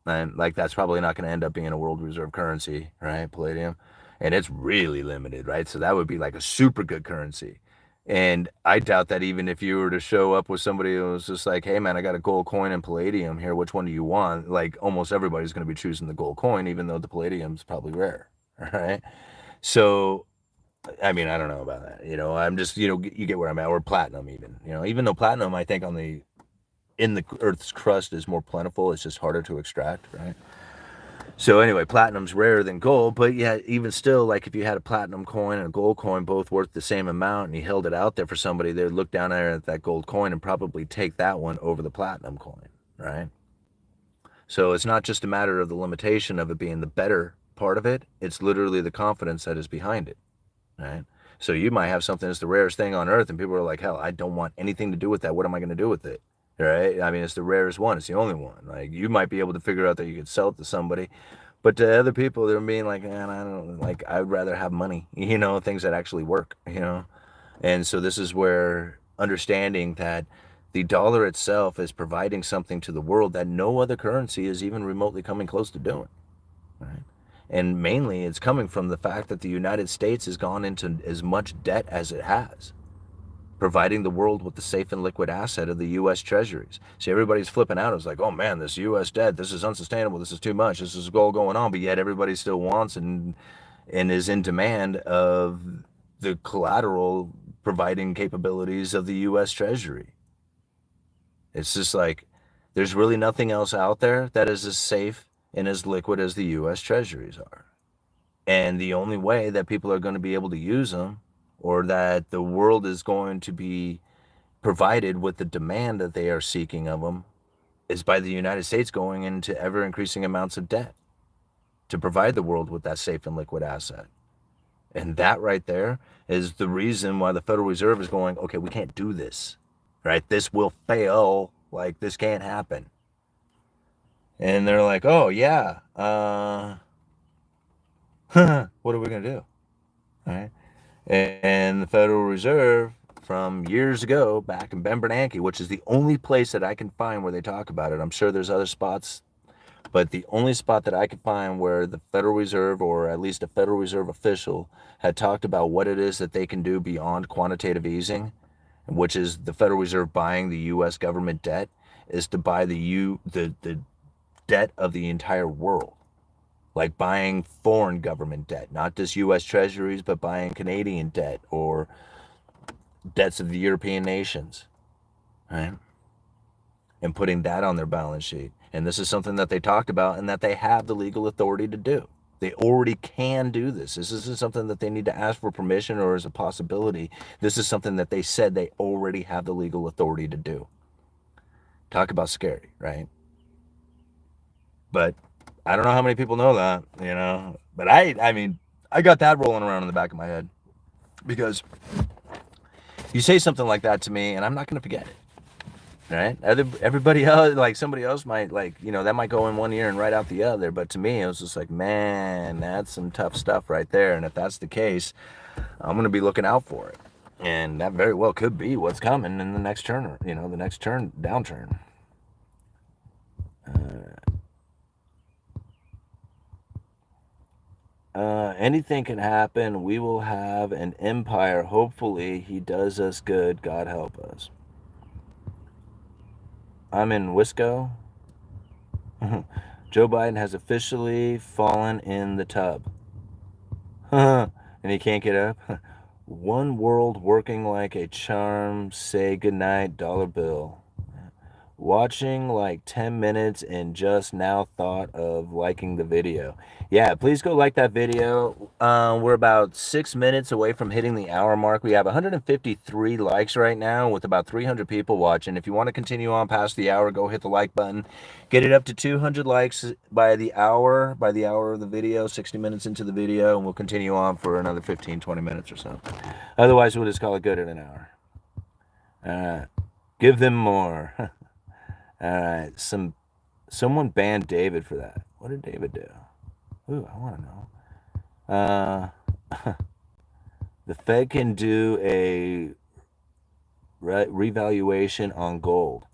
and like that's probably not going to end up being a world reserve currency, right? Palladium, and it's really limited, right? So that would be like a super good currency. And I doubt that even if you were to show up with somebody who was just like, hey man, I got a gold coin and palladium here, which one do you want? Like almost everybody's going to be choosing the gold coin, even though the palladium's probably rare, right? So I mean, I don't know about that. I'm just, you get where I'm at, or platinum even. Even though platinum, I think in the Earth's crust is more plentiful, it's just harder to extract, right? So anyway, platinum's rarer than gold, but yeah, even still, like if you had a platinum coin and a gold coin both worth the same amount, and you held it out there for somebody, they'd look down there at that gold coin and probably take that one over the platinum coin, right? So it's not just a matter of the limitation of it being the better part of it; it's literally the confidence that is behind it. Right? So you might have something that's the rarest thing on earth, and people are like, hell, I don't want anything to do with that. What am I going to do with it? Right? I mean, it's the rarest one. It's the only one. Like you might be able to figure out that you could sell it to somebody, but to other people, they're being like, man, I don't like. I'd rather have money. Things that actually work. And so this is where understanding that the dollar itself is providing something to the world that no other currency is even remotely coming close to doing. Right? And mainly it's coming from the fact that the United States has gone into as much debt as it has, providing the world with the safe and liquid asset of the U.S. treasuries. See, everybody's flipping out. It's like, oh man, this U.S. debt, this is unsustainable. This is too much. This is all going on. But yet everybody still wants and is in demand of the collateral providing capabilities of the U.S. treasury. It's just like there's really nothing else out there that is as safe and as liquid as the U.S. treasuries are. And the only way that people are going to be able to use them, or that the world is going to be provided with the demand that they are seeking of them, is by the United States going into ever increasing amounts of debt to provide the world with that safe and liquid asset. And that right there is the reason why the Federal Reserve is going, okay, we can't do this, right? This will fail. Like, this can't happen. And they're like, oh, yeah, what are we going to do? All right. And the Federal Reserve from years ago, back in Ben Bernanke, which is the only place that I can find where they talk about it. I'm sure there's other spots, but the only spot that I could find where the Federal Reserve, or at least a Federal Reserve official, had talked about what it is that they can do beyond quantitative easing, which is the Federal Reserve buying the U.S. government debt, is to buy the debt of the entire world, like buying foreign government debt, not just U.S. treasuries, but buying Canadian debt or debts of the European nations, right? And putting that on their balance sheet. And this is something that they talked about and that they have the legal authority to do. They already can do this. This isn't something that they need to ask for permission or as a possibility. This is something that they said they already have the legal authority to do. Talk about scary, right? But I don't know how many people know that. But I mean, I got that rolling around in the back of my head because you say something like that to me and I'm not going to forget it. Right? Everybody else, like somebody else might that might go in one ear and right out the other. But to me, it was just like, man, that's some tough stuff right there. And if that's the case, I'm going to be looking out for it. And that very well could be what's coming in the next turn, the next downturn. Anything can happen. We will have an empire. Hopefully, he does us good. God help us. I'm in Wisco. Joe Biden has officially fallen in the tub. And he can't get up. One world working like a charm. Say goodnight, dollar bill. watching like 10 minutes and just now thought of liking the video. Yeah, please go like that video. We're about 6 minutes away from hitting the hour mark. We have 153 likes right now with about 300 people watching. If you want to continue on past the hour, go hit the like button. Get it up to 200 likes by the hour of the video, 60 minutes into the video, and we'll continue on for another 15, 20 minutes or so. Otherwise, we'll just call it good at an hour. Give them more. All right, someone banned David for that. What did David do? Ooh, I want to know. The Fed can do a revaluation on gold.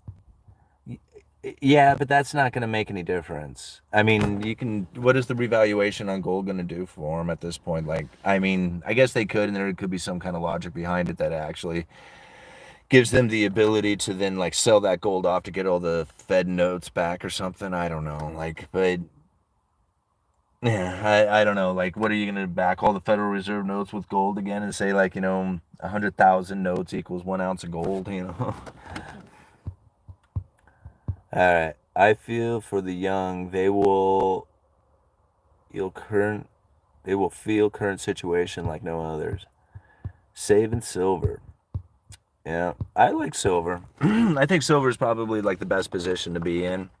Yeah, but that's not going to make any difference. I mean, what is the revaluation on gold going to do for them at this point? Like, I mean, I guess they could, and there could be some kind of logic behind it that actually gives them the ability to then like sell that gold off to get all the Fed notes back or something. I don't know. Like, but yeah, I don't know. Like, what are you gonna back all the Federal Reserve notes with gold again and say like 100,000 notes equals 1 ounce of gold? All right. I feel for the young. They will feel current situation like no others. Saving silver. Yeah, I like silver. I think silver is probably like the best position to be in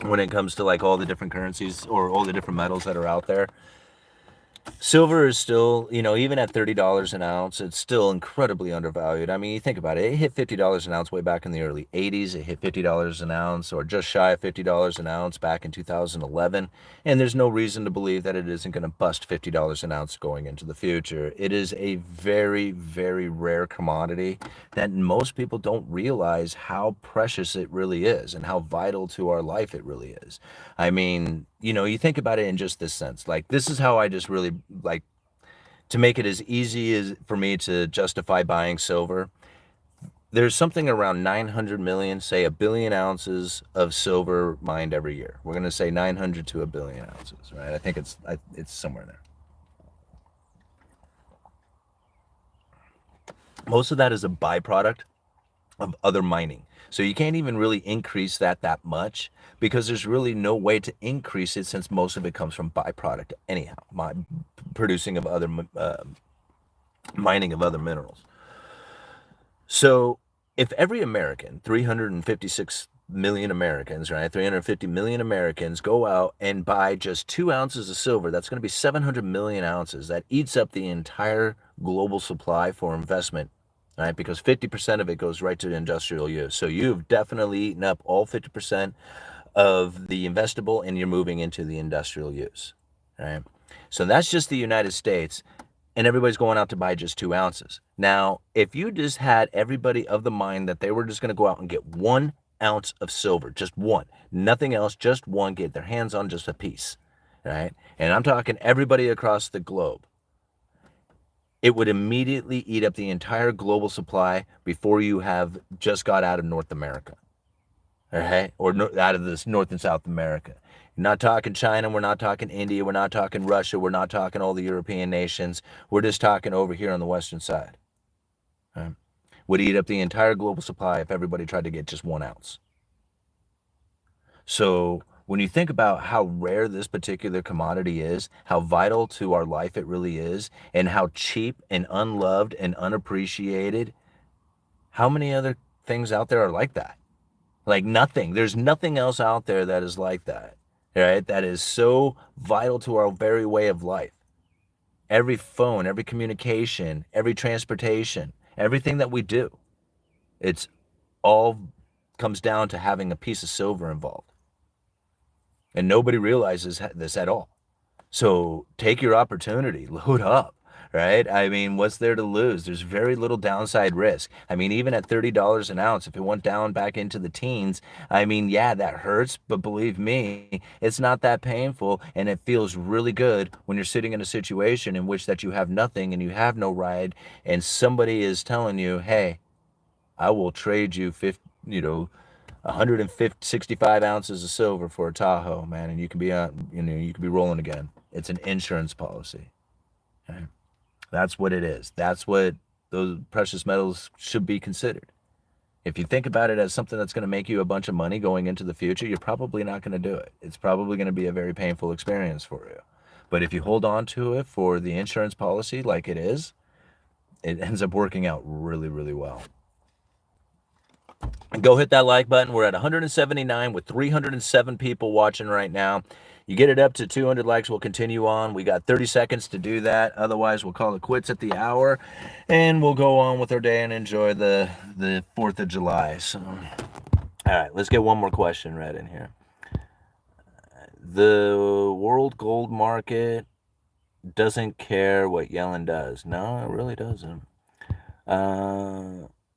when it comes to like all the different currencies or all the different metals that are out there. Silver is still, even at $30 an ounce, it's still incredibly undervalued. I mean, you think about it, it hit $50 an ounce way back in the early 80s. It hit $50 an ounce or just shy of $50 an ounce back in 2011. And there's no reason to believe that it isn't going to bust $50 an ounce going into the future. It is a very, very rare commodity that most people don't realize how precious it really is and how vital to our life it really is. I mean, you think about it in just this sense. Like, this is how I just really like to make it as easy as for me to justify buying silver. There's something around 900 million, say a billion ounces of silver mined every year. We're going to say 900 to a billion ounces, right? I think it's somewhere there. Most of that is a byproduct of other mining. So you can't even really increase that much because there's really no way to increase it since most of it comes from byproduct anyhow, producing of other mining of other minerals. So if every American, 356 million Americans, right, 350 million Americans go out and buy just 2 ounces of silver, that's going to be 700 million ounces. That eats up the entire global supply for investment, right? Because 50% of it goes right to industrial use. So you've definitely eaten up all 50% of the investable and you're moving into the industrial use, right? So that's just the United States, and everybody's going out to buy just 2 ounces. Now, if you just had everybody of the mind that they were just going to go out and get 1 ounce of silver, just one, nothing else, just one, get their hands on just a piece, right? And I'm talking everybody across the globe. It would immediately eat up the entire global supply before you have just got out of North America, okay? Or out of this North and South America. We're not talking China, we're not talking India, we're not talking Russia, we're not talking all the European nations. We're just talking over here on the western side. Right? Would eat up the entire global supply if everybody tried to get just 1 ounce. So when you think about how rare this particular commodity is, how vital to our life it really is, and how cheap and unloved and unappreciated, how many other things out there are like that? Like nothing. There's nothing else out there that is like that, right? That is so vital to our very way of life. Every phone, every communication, every transportation, everything that we do, it's all comes down to having a piece of silver involved. And nobody realizes this at all. So take your opportunity, load up, right? I mean, what's there to lose? There's very little downside risk. I mean, even at $30 an ounce, if it went down back into the teens, I mean, yeah, that hurts, but believe me, it's not that painful, and it feels really good when you're sitting in a situation in which that you have nothing and you have no ride, and somebody is telling you, hey, I will trade you 165 ounces of silver for a Tahoe, man, and you can be you can be rolling again. It's an insurance policy. Okay? That's what it is. That's what those precious metals should be considered. If you think about it as something that's going to make you a bunch of money going into the future, you're probably not going to do it. It's probably going to be a very painful experience for you. But if you hold on to it for the insurance policy like it is, it ends up working out really, really well. Go hit that like button. We're at 179 with 307 people watching right now. You get it up to 200 likes, we'll continue on. We got 30 seconds to do that. Otherwise, we'll call it quits at the hour, and we'll go on with our day and enjoy the 4th of July. So, all right, let's get one more question read in here. The world gold market doesn't care what Yellen does. No, it really doesn't.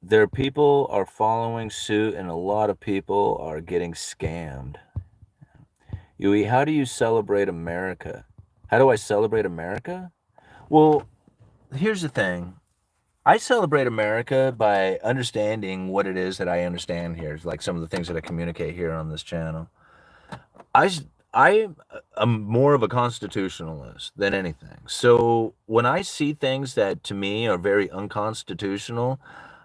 Their people are following suit, and a lot of people are getting scammed. Yui, how do you celebrate America? How do I celebrate America? Well, here's the thing. I celebrate America by understanding what it is that I understand here, like some of the things that I communicate here on this channel. I am more of a constitutionalist than anything. So when I see things that to me are very unconstitutional,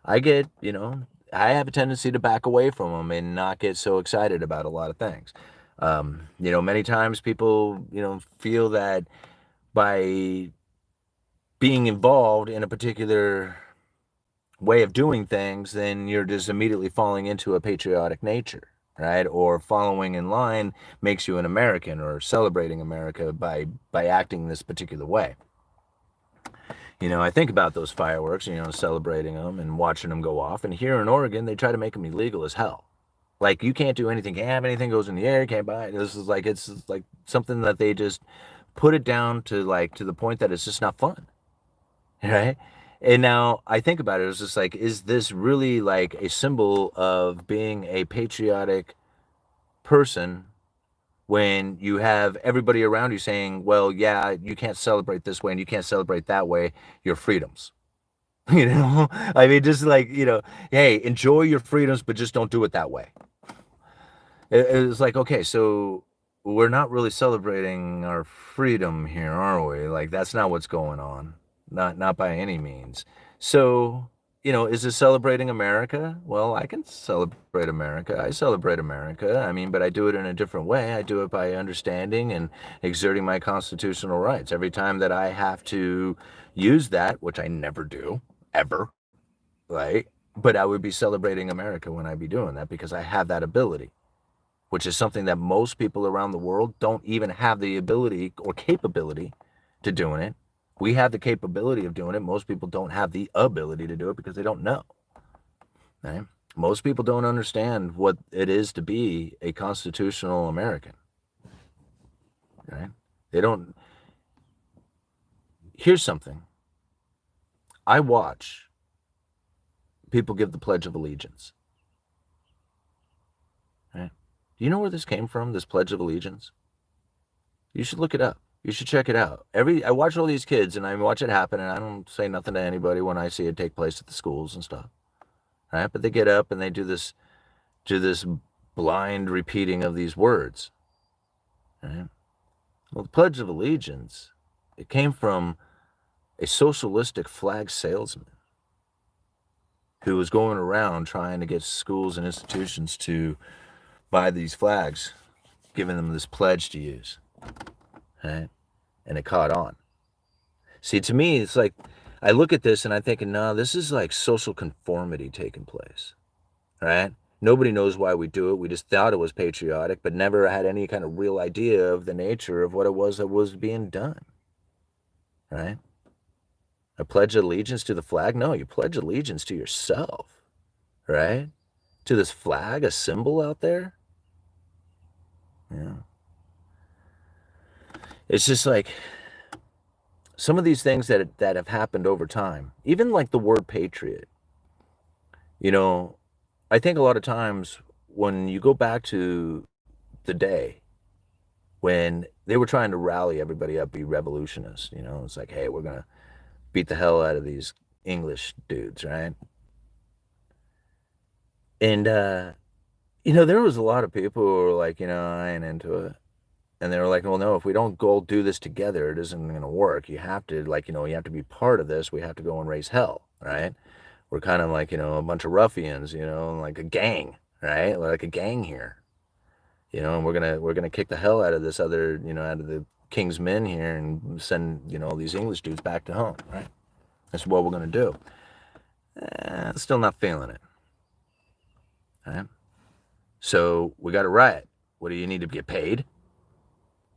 I get, I have a tendency to back away from them and not get so excited about a lot of things. Many times people, feel that by being involved in a particular way of doing things, then you're just immediately falling into a patriotic nature, right? Or following in line makes you an American, or celebrating America by acting this particular way. I think about those fireworks, celebrating them and watching them go off. And here in Oregon, they try to make them illegal as hell. Like, you can't do anything, can't have anything goes in the air, you can't buy it. It's like something that they just put it down to the point that it's just not fun, right? And now I think about it, it's just like, is this really like a symbol of being a patriotic person when you have everybody around you saying, well, yeah, you can't celebrate this way and you can't celebrate that way, your freedoms? I mean, just like, hey, enjoy your freedoms, but just don't do it that way. It's like, okay, so we're not really celebrating our freedom here, are we? Like, that's not what's going on. Not by any means. So, is this celebrating America? Well, I can celebrate America. I celebrate America. I mean, but I do it in a different way. I do it by understanding and exerting my constitutional rights. Every time that I have to use that, which I never do, ever, right? But I would be celebrating America when I be doing that because I have that ability, which is something that most people around the world don't even have the ability or capability to doing it. We have the capability of doing it. Most people don't have the ability to do it because they don't know. Right? Most people don't understand what it is to be a constitutional American. Right? They don't. Here's something. I watch people give the Pledge of Allegiance. Right? Do you know where this came from, this Pledge of Allegiance? You should look it up. You should check it out. I watch all these kids and I watch it happen, and I don't say nothing to anybody when I see it take place at the schools and stuff. Right? But they get up and they do this blind repeating of these words. Right? Well, the Pledge of Allegiance, it came from a socialistic flag salesman who was going around trying to get schools and institutions to buy these flags, giving them this pledge to use. Right? And it caught on. See, to me, it's like, I look at this and I'm thinking, no, this is like social conformity taking place, right? Nobody knows why we do it. We just thought it was patriotic, but never had any kind of real idea of the nature of what it was that was being done, right? I pledge allegiance to the flag? No, you pledge allegiance to yourself, right? To this flag, a symbol out there. Yeah. It's just like some of these things that have happened over time, even like the word patriot. I think a lot of times when you go back to the day when they were trying to rally everybody up, be revolutionists, it's like, hey, we're going to beat the hell out of these English dudes, right? And, there was a lot of people who were like, I ain't into it. And they were like, well, no, if we don't go do this together, it isn't going to work. You have to, you have to be part of this. We have to go and raise hell, right? we're kind of like, a bunch of ruffians, like a gang, right? We're like a gang here, and we're gonna kick the hell out of this other, out of the king's men here and send, all these English dudes back to home, right? That's what we're gonna do. Still not feeling it, right? So we got to riot. What do you need to get paid?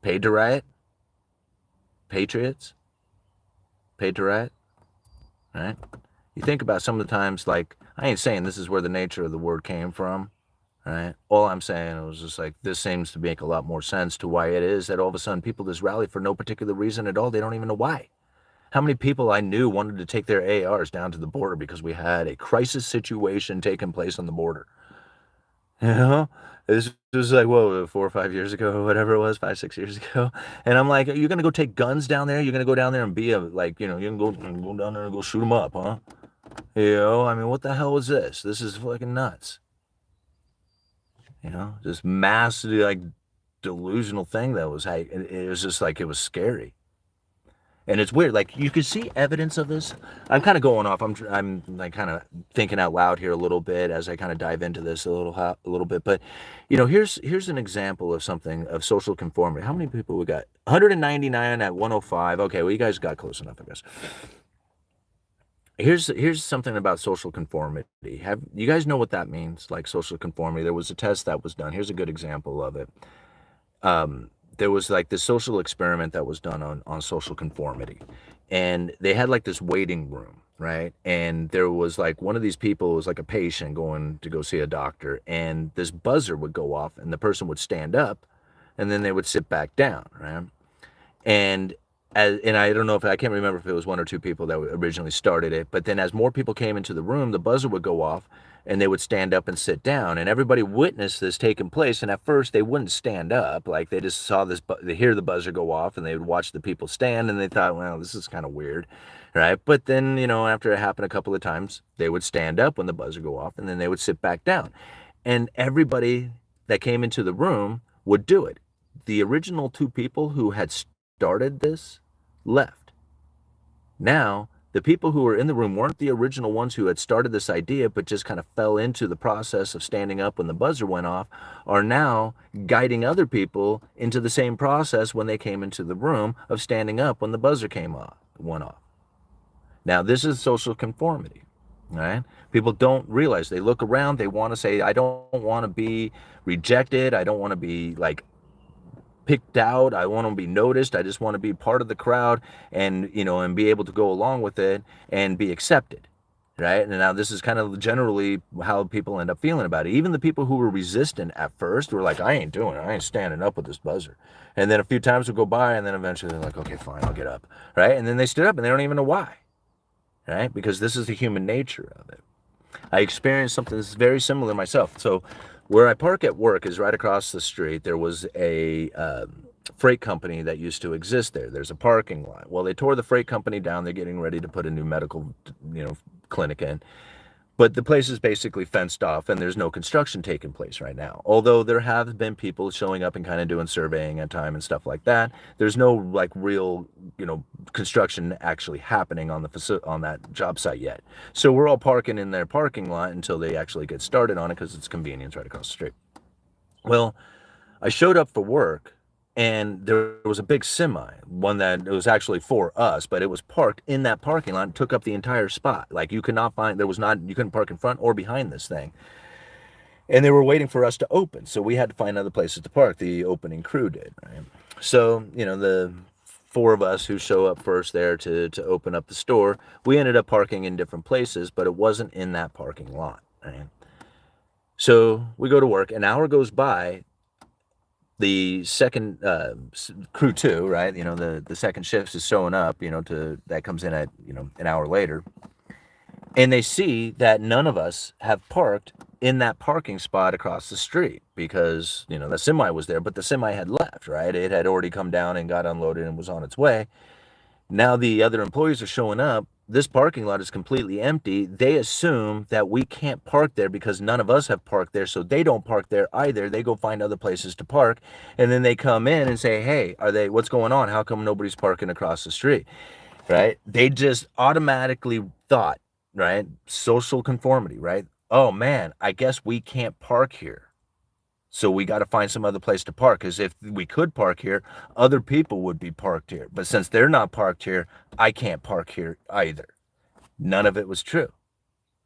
Paid to riot? Patriots? Paid to riot? Right? You think about some of the times, like, I ain't saying this is where the nature of the word came from, right? All I'm saying was just like, this seems to make a lot more sense to why it is that all of a sudden people just rally for no particular reason at all. They don't even know why. How many people I knew wanted to take their ARs down to the border because we had a crisis situation taking place on the border? This was like, whoa, 4 or 5 years ago, whatever it was, 5, 6 years ago. And I'm like, you're going to go take guns down there? You're going to go down there and be a, like, you can go down there and go shoot them up, huh? I mean, what the hell was this? This is fucking nuts. This massive, like, delusional thing that was, it was just like, it was scary. And it's weird, like, you could see evidence of this. I'm kind of going off. I'm like kind of thinking out loud here a little bit as I kind of dive into this a little bit. But, here's an example of something of social conformity. How many people we got? 199 at 105. Okay, well, you guys got close enough, I guess. Here's something about social conformity. Have you guys know what that means? Like social conformity. There was a test that was done. Here's a good example of it. There was like this social experiment that was done on social conformity, and they had like this waiting room, right? And there was like one of these people was like a patient going to go see a doctor, and this buzzer would go off and the person would stand up and then they would sit back down, right? And and I don't know if I can't remember if it was one or two people that originally started it, but then as more people came into the room, the buzzer would go off and they would stand up and sit down, and everybody witnessed this taking place. And at first they wouldn't stand up, like they just saw this, they hear the buzzer go off and they would watch the people stand, and they thought, well, this is kind of weird, right? But then, after it happened a couple of times, they would stand up when the buzzer go off and then they would sit back down, and everybody that came into the room would do it. The original two people who had started this left. Now, the people who were in the room weren't the original ones who had started this idea, but just kind of fell into the process of standing up when the buzzer went off, are now guiding other people into the same process when they came into the room of standing up when the buzzer went off. Now, this is social conformity, right? People don't realize. They look around, they want to say, I don't want to be rejected. I don't want to be like picked out. I want to be noticed. I just want to be part of the crowd and, and be able to go along with it and be accepted, right? And now this is kind of generally how people end up feeling about it. Even the people who were resistant at first were like, I ain't doing it. I ain't standing up with this buzzer. And then a few times would go by, and then eventually they're like, okay, fine, I'll get up, right? And then they stood up and they don't even know why, right? Because this is the human nature of it. I experienced something that's very similar myself. So where I park at work is right across the street. There was a freight company that used to exist there. There's a parking lot. Well, they tore the freight company down. They're getting ready to put a new medical, clinic in. But the place is basically fenced off, and there's no construction taking place right now. Although there have been people showing up and kind of doing surveying at time and stuff like that. There's no like real, construction actually happening on on that job site yet. So we're all parking in their parking lot until they actually get started on it, because it's convenience right across the street. Well, I showed up for work, and there was a big semi, one that it was actually for us, but it was parked in that parking lot and took up the entire spot. Like you couldn't park in front or behind this thing. And they were waiting for us to open. So we had to find other places to park. The opening crew did, right? So, the four of us who show up first there to open up the store, we ended up parking in different places, but it wasn't in that parking lot, right? So we go to work, an hour goes by, the second crew two, right? The second shift is showing up, that comes in at, an hour later. And they see that none of us have parked in that parking spot across the street because, the semi was there, but the semi had left, right? It had already come down and got unloaded and was on its way. Now the other employees are showing up. This parking lot is completely empty. They assume that we can't park there because none of us have parked there, so they don't park there either. They go find other places to park, and then they come in and say, hey, what's going on? How come nobody's parking across the street, right? They just automatically thought right? Social conformity, right? Oh man, I guess we can't park here. So we got to find some other place to park, because if we could park here, other people would be parked here. But since they're not parked here, I can't park here either. None of it was true,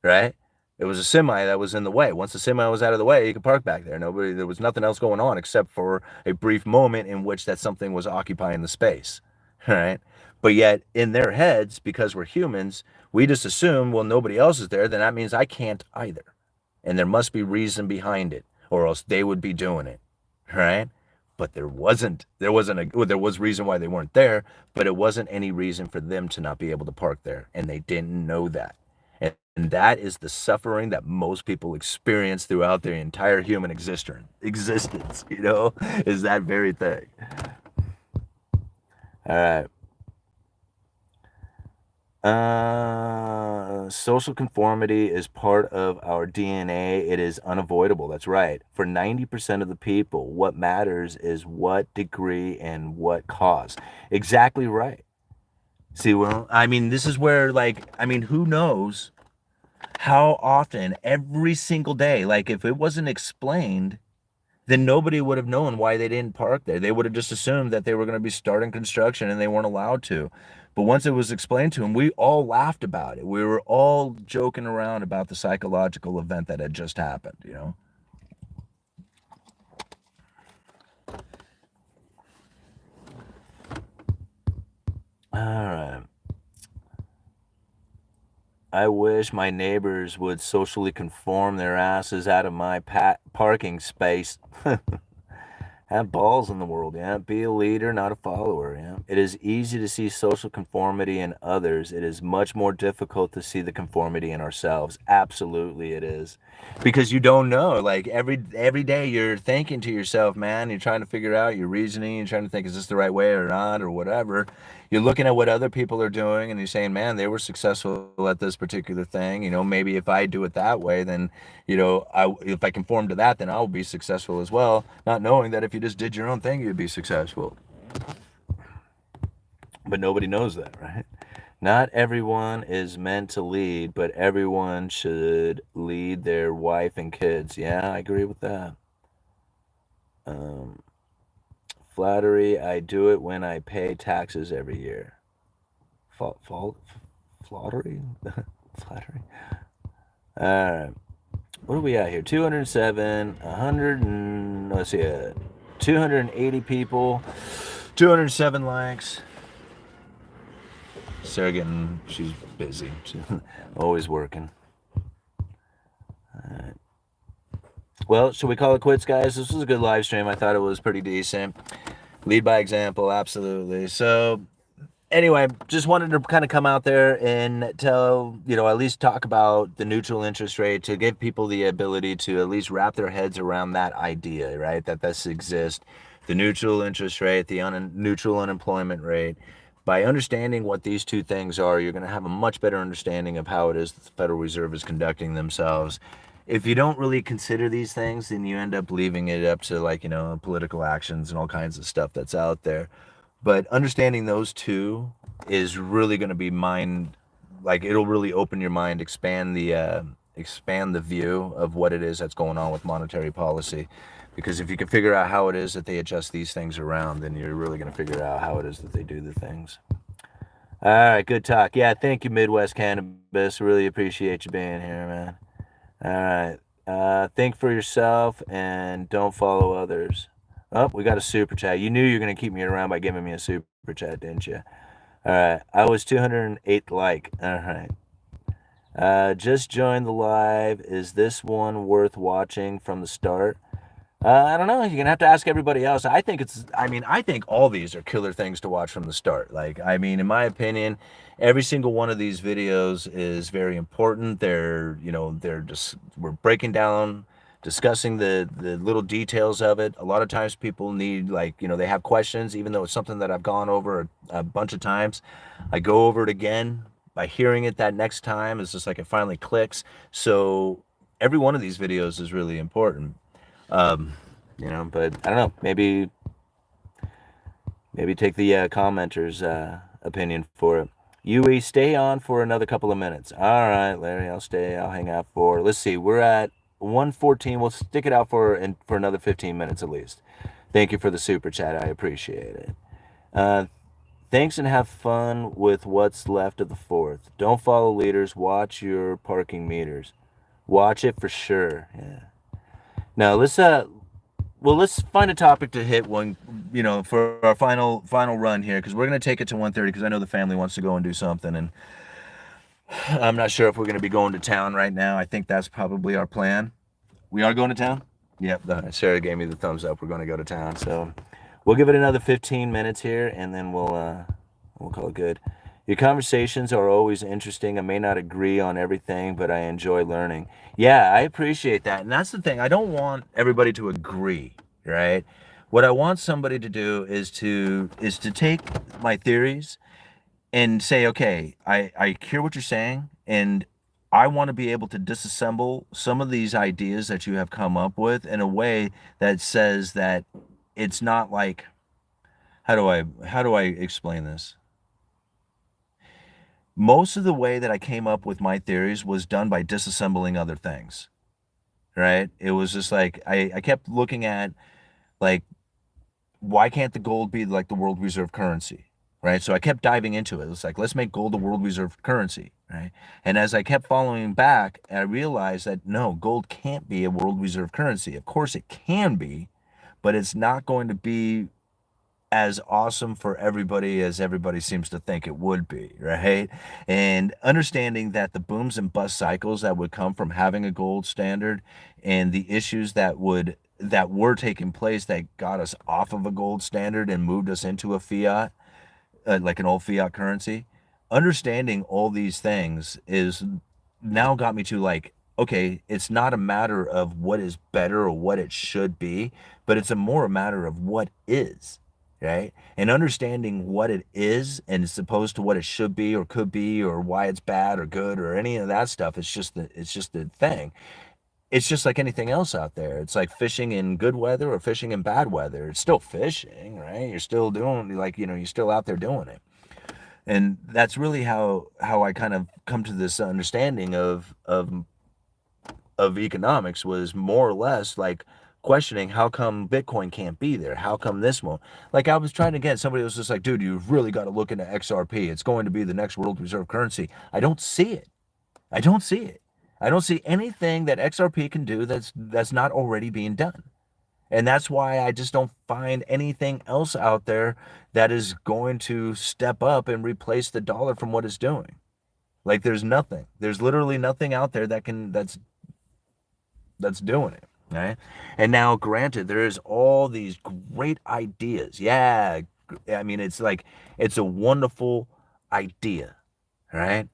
right? It was a semi that was in the way. Once the semi was out of the way, you could park back there. There was nothing else going on except for a brief moment in which that something was occupying the space, right? But yet in their heads, because we're humans, we just assume, well, nobody else is there, then that means I can't either. And there must be reason behind it, or else they would be doing it, right? But there wasn't. There was reason why they weren't there, but it wasn't any reason for them to not be able to park there, and they didn't know that. And that is the suffering that most people experience throughout their entire human existence, is that very thing. All right. Social conformity is part of our DNA. It is unavoidable. That's right. For 90% of the people, what matters is what degree and what cause. Exactly right. See, well, I mean, this is where, who knows how often every single day, like if it wasn't explained, then nobody would have known why they didn't park there. They would have just assumed that they were going to be starting construction and they weren't allowed to. But once it was explained to them, we all laughed about it. We were all joking around about the psychological event that had just happened. All right. I wish my neighbors would socially conform their asses out of my parking space. Have balls in the world, yeah. Be a leader, not a follower, yeah. It is easy to see social conformity in others. It is much more difficult to see the conformity in ourselves. Absolutely it is. Because you don't know. Like every day you're thinking to yourself, man, you're trying to figure out your reasoning, you're trying to think, is this the right way or not, or whatever. You're looking at what other people are doing and you're saying, man, they were successful at this particular thing. Maybe if I do it that way, then if I conform to that, then I'll be successful as well, not knowing that if you just did your own thing, you'd be successful. But nobody knows that, right? Not everyone is meant to lead, but everyone should lead their wife and kids. Yeah, I agree with that. Flattery, I do it when I pay taxes every year. Flattery? Flattery? All right. What do we got here? 207, 100 and, let's see, 280 people, 207 likes. She's busy. She's always working. All right. Well, should we call it quits, guys? This was a good live stream. I thought it was pretty decent. Lead by example, absolutely. So anyway, just wanted to kind of come out there and tell, at least talk about the neutral interest rate to give people the ability to at least wrap their heads around that idea, right? That this exists. The neutral interest rate, the neutral unemployment rate. By understanding what these two things are, you're going to have a much better understanding of how it is that the Federal Reserve is conducting themselves. If you don't really consider these things, then you end up leaving it up to political actions and all kinds of stuff that's out there. But understanding those two is really going to be it'll really open your mind, expand the view of what it is that's going on with monetary policy. Because if you can figure out how it is that they adjust these things around, then you're really going to figure out how it is that they do the things. All right, good talk. Yeah, thank you, Midwest Cannabis. Really appreciate you being here, man. All right. Think for yourself and don't follow others. Oh, we got a super chat. You knew you were going to keep me around by giving me a super chat, didn't you? All right. I was 208th like. All right. Just joined the live. Is this one worth watching from the start? I don't know. You're going to have to ask everybody else. I think all these are killer things to watch from the start. In my opinion, every single one of these videos is very important. We're breaking down, discussing the little details of it. A lot of times people need, they have questions, even though it's something that I've gone over a bunch of times. I go over it again. By hearing it that next time, it's just like it finally clicks. So every one of these videos is really important. But I don't know, maybe take the commenter's opinion for it. UE, stay on for another couple of minutes. All right, Larry, I'll stay. I'll hang out for. Let's see, we're at 1:14. We'll stick it out for another 15 minutes at least. Thank you for the super chat. I appreciate it. Uh, Thanks and have fun with what's left of the fourth. Don't follow leaders. Watch your parking meters. Watch it for sure. Yeah. Now let's find a topic to hit one, for our final run here, because we're gonna take it to 1:30 because I know the family wants to go and do something, and I'm not sure if we're gonna be going to town right now. I think that's probably our plan. We are going to town. Yep. Sarah gave me the thumbs up. We're going to go to town, so we'll give it another 15 minutes here, and then we'll call it good. Your conversations are always interesting. I may not agree on everything, but I enjoy learning. Yeah, I appreciate that. And that's the thing. I don't want everybody to agree, right? What I want somebody to do is to take my theories and say, okay, I hear what you're saying, and I want to be able to disassemble some of these ideas that you have come up with in a way that says that it's not like, how do I explain this? Most of the way that I came up with my theories was done by disassembling other things, right? It was just like I kept looking at, like, why can't the gold be like the world reserve currency, right? So I kept diving into it. It's like, let's make gold the world reserve currency, right? And as I kept following back, I realized that no, gold can't be a world reserve currency. Of course it can be, but it's not going to be as awesome for everybody as everybody seems to think it would be, right? And understanding that the booms and bust cycles that would come from having a gold standard, and the issues that were taking place that got us off of a gold standard and moved us into a fiat, like an old fiat currency. Understanding all these things is now got me to, like, okay, it's not a matter of what is better or what it should be, but it's a matter of what is, right? And understanding what it is and as opposed to what it should be or could be or why it's bad or good or any of that stuff. It's just the thing. It's just like anything else out there. It's like fishing in good weather or fishing in bad weather. It's still fishing, right? You're still doing, like, you're still out there doing it. And that's really how I kind of come to this understanding of economics, was more or less like questioning how come Bitcoin can't be there? How come this won't? Like, I was trying to get somebody was just like, dude, you've really got to look into XRP. It's going to be the next world reserve currency. I don't see it. I don't see it. I don't see anything that XRP can do that's not already being done. And that's why I just don't find anything else out there that is going to step up and replace the dollar from what it's doing. Like, there's nothing. There's literally nothing out there that's doing it, right? And now, granted, there is all these great ideas. Yeah, I mean, it's like, it's a wonderful idea, right?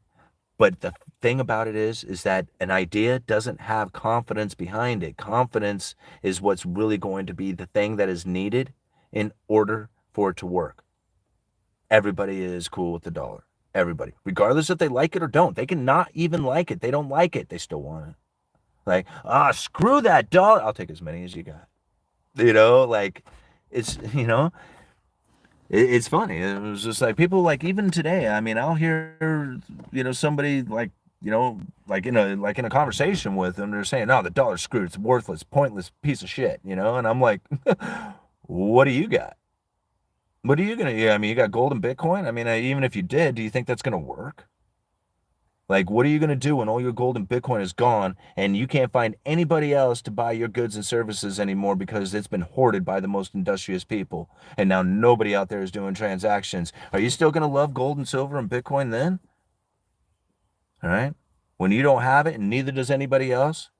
But the thing about it is that an idea doesn't have confidence behind it. Confidence is what's really going to be the thing that is needed in order for it to work. Everybody is cool with the dollar. Everybody, regardless if they like it or don't. They can not even like it. They don't like it. They still want it. Like, screw that dollar. I'll take as many as you got. Like, it's, it's funny. It was just like, people, like, even today, I mean, I'll hear, somebody, like, like in a conversation with them, they're saying, no, the dollar's screwed. It's worthless, pointless piece of shit, and I'm like, what do you got? What are you going to, yeah, I mean, you got gold and Bitcoin. I mean, even if you did, do you think that's going to work? Like, what are you going to do when all your gold and Bitcoin is gone and you can't find anybody else to buy your goods and services anymore because it's been hoarded by the most industrious people? And now nobody out there is doing transactions. Are you still going to love gold and silver and Bitcoin then? All right. When you don't have it and neither does anybody else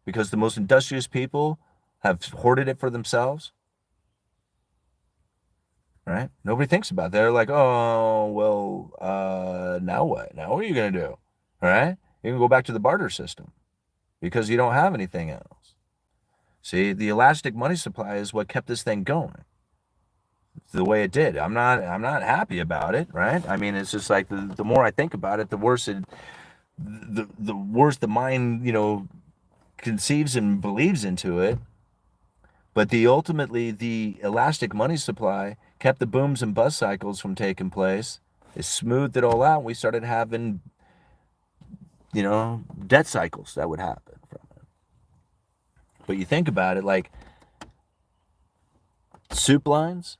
because the most industrious people have hoarded it for themselves. Right. Nobody thinks about it. They're like, oh, well, now what? Now what are you going to do? All right. You can go back to the barter system because you don't have anything else. See, the elastic money supply is what kept this thing going the way it did. I'm not happy about it, right? I mean, it's just like the more I think about it, the worse the worse the mind, conceives and believes into it. But ultimately the elastic money supply kept the booms and bust cycles from taking place, It smoothed it all out. We started having, debt cycles that would happen from it. But you think about it, like soup lines,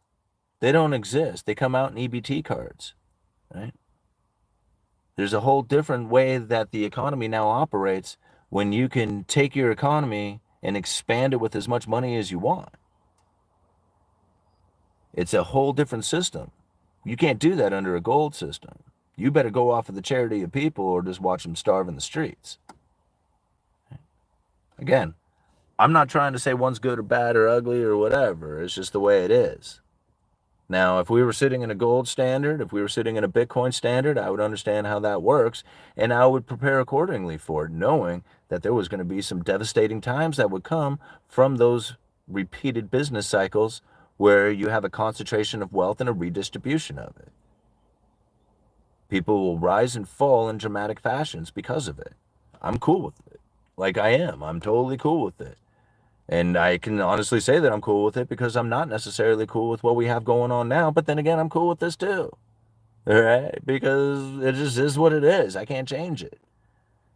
they don't exist. They come out in EBT cards, right? There's a whole different way that the economy now operates when you can take your economy and expand it with as much money as you want. It's a whole different system. You can't do that under a gold system. You better go off of the charity of people or just watch them starve in the streets. Again, I'm not trying to say one's good or bad or ugly or whatever. It's just the way it is. Now, if we were sitting in a gold standard, if we were sitting in a Bitcoin standard, I would understand how that works, and I would prepare accordingly for it, knowing that there was going to be some devastating times that would come from those repeated business cycles where you have a concentration of wealth and a redistribution of it. People will rise and fall in dramatic fashions because of it. I'm cool with it. Like I am. I'm totally cool with it. And I can honestly say that I'm cool with it because I'm not necessarily cool with what we have going on now. But then again, I'm cool with this too. All right? Because it just is what it is. I can't change it.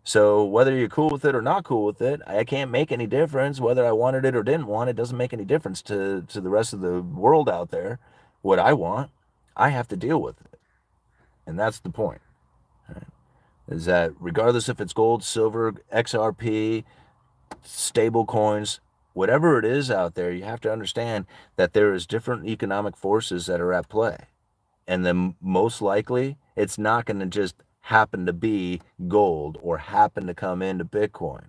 So whether you're cool with it or not cool with it, I can't make any difference. Whether I wanted it or didn't want it doesn't make any difference to the rest of the world out there. What I want, I have to deal with it. And that's the point. Right? Is that regardless if it's gold, silver, XRP, stable coins, whatever it is out there, you have to understand that there is different economic forces that are at play. And then most likely, it's not going to just happen to be gold or happen to come into Bitcoin.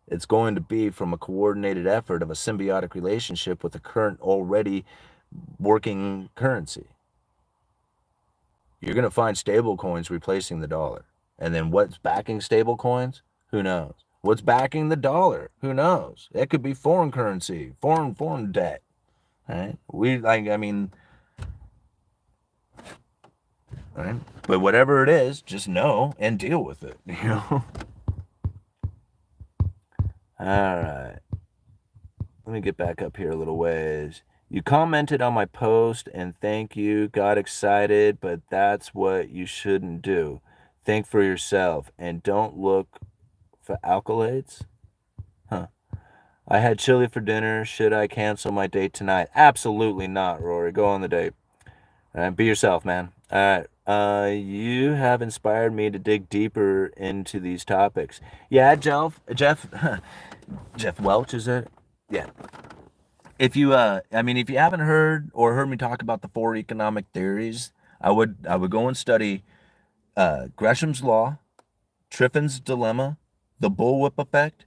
It's going to be from a coordinated effort of a symbiotic relationship with the current already working currency. You're going to find stable coins replacing the dollar. And then what's backing stable coins? Who knows? What's backing the dollar? Who knows? It could be foreign currency, foreign debt. Right? Right? But whatever it is, just know and deal with it. All right. Let me get back up here a little ways. You commented on my post and thank you. Got excited, but that's what you shouldn't do. Think for yourself and don't look for accolades. Huh. I had chili for dinner. Should I cancel my date tonight? Absolutely not, Rory. Go on the date. All right, be yourself, man. All right. You have inspired me to dig deeper into these topics. Yeah, Jeff, Jeff Welch, is it? Yeah. If you, if you haven't heard me talk about the four economic theories, I would go and study Gresham's law, Triffin's dilemma, the bullwhip effect,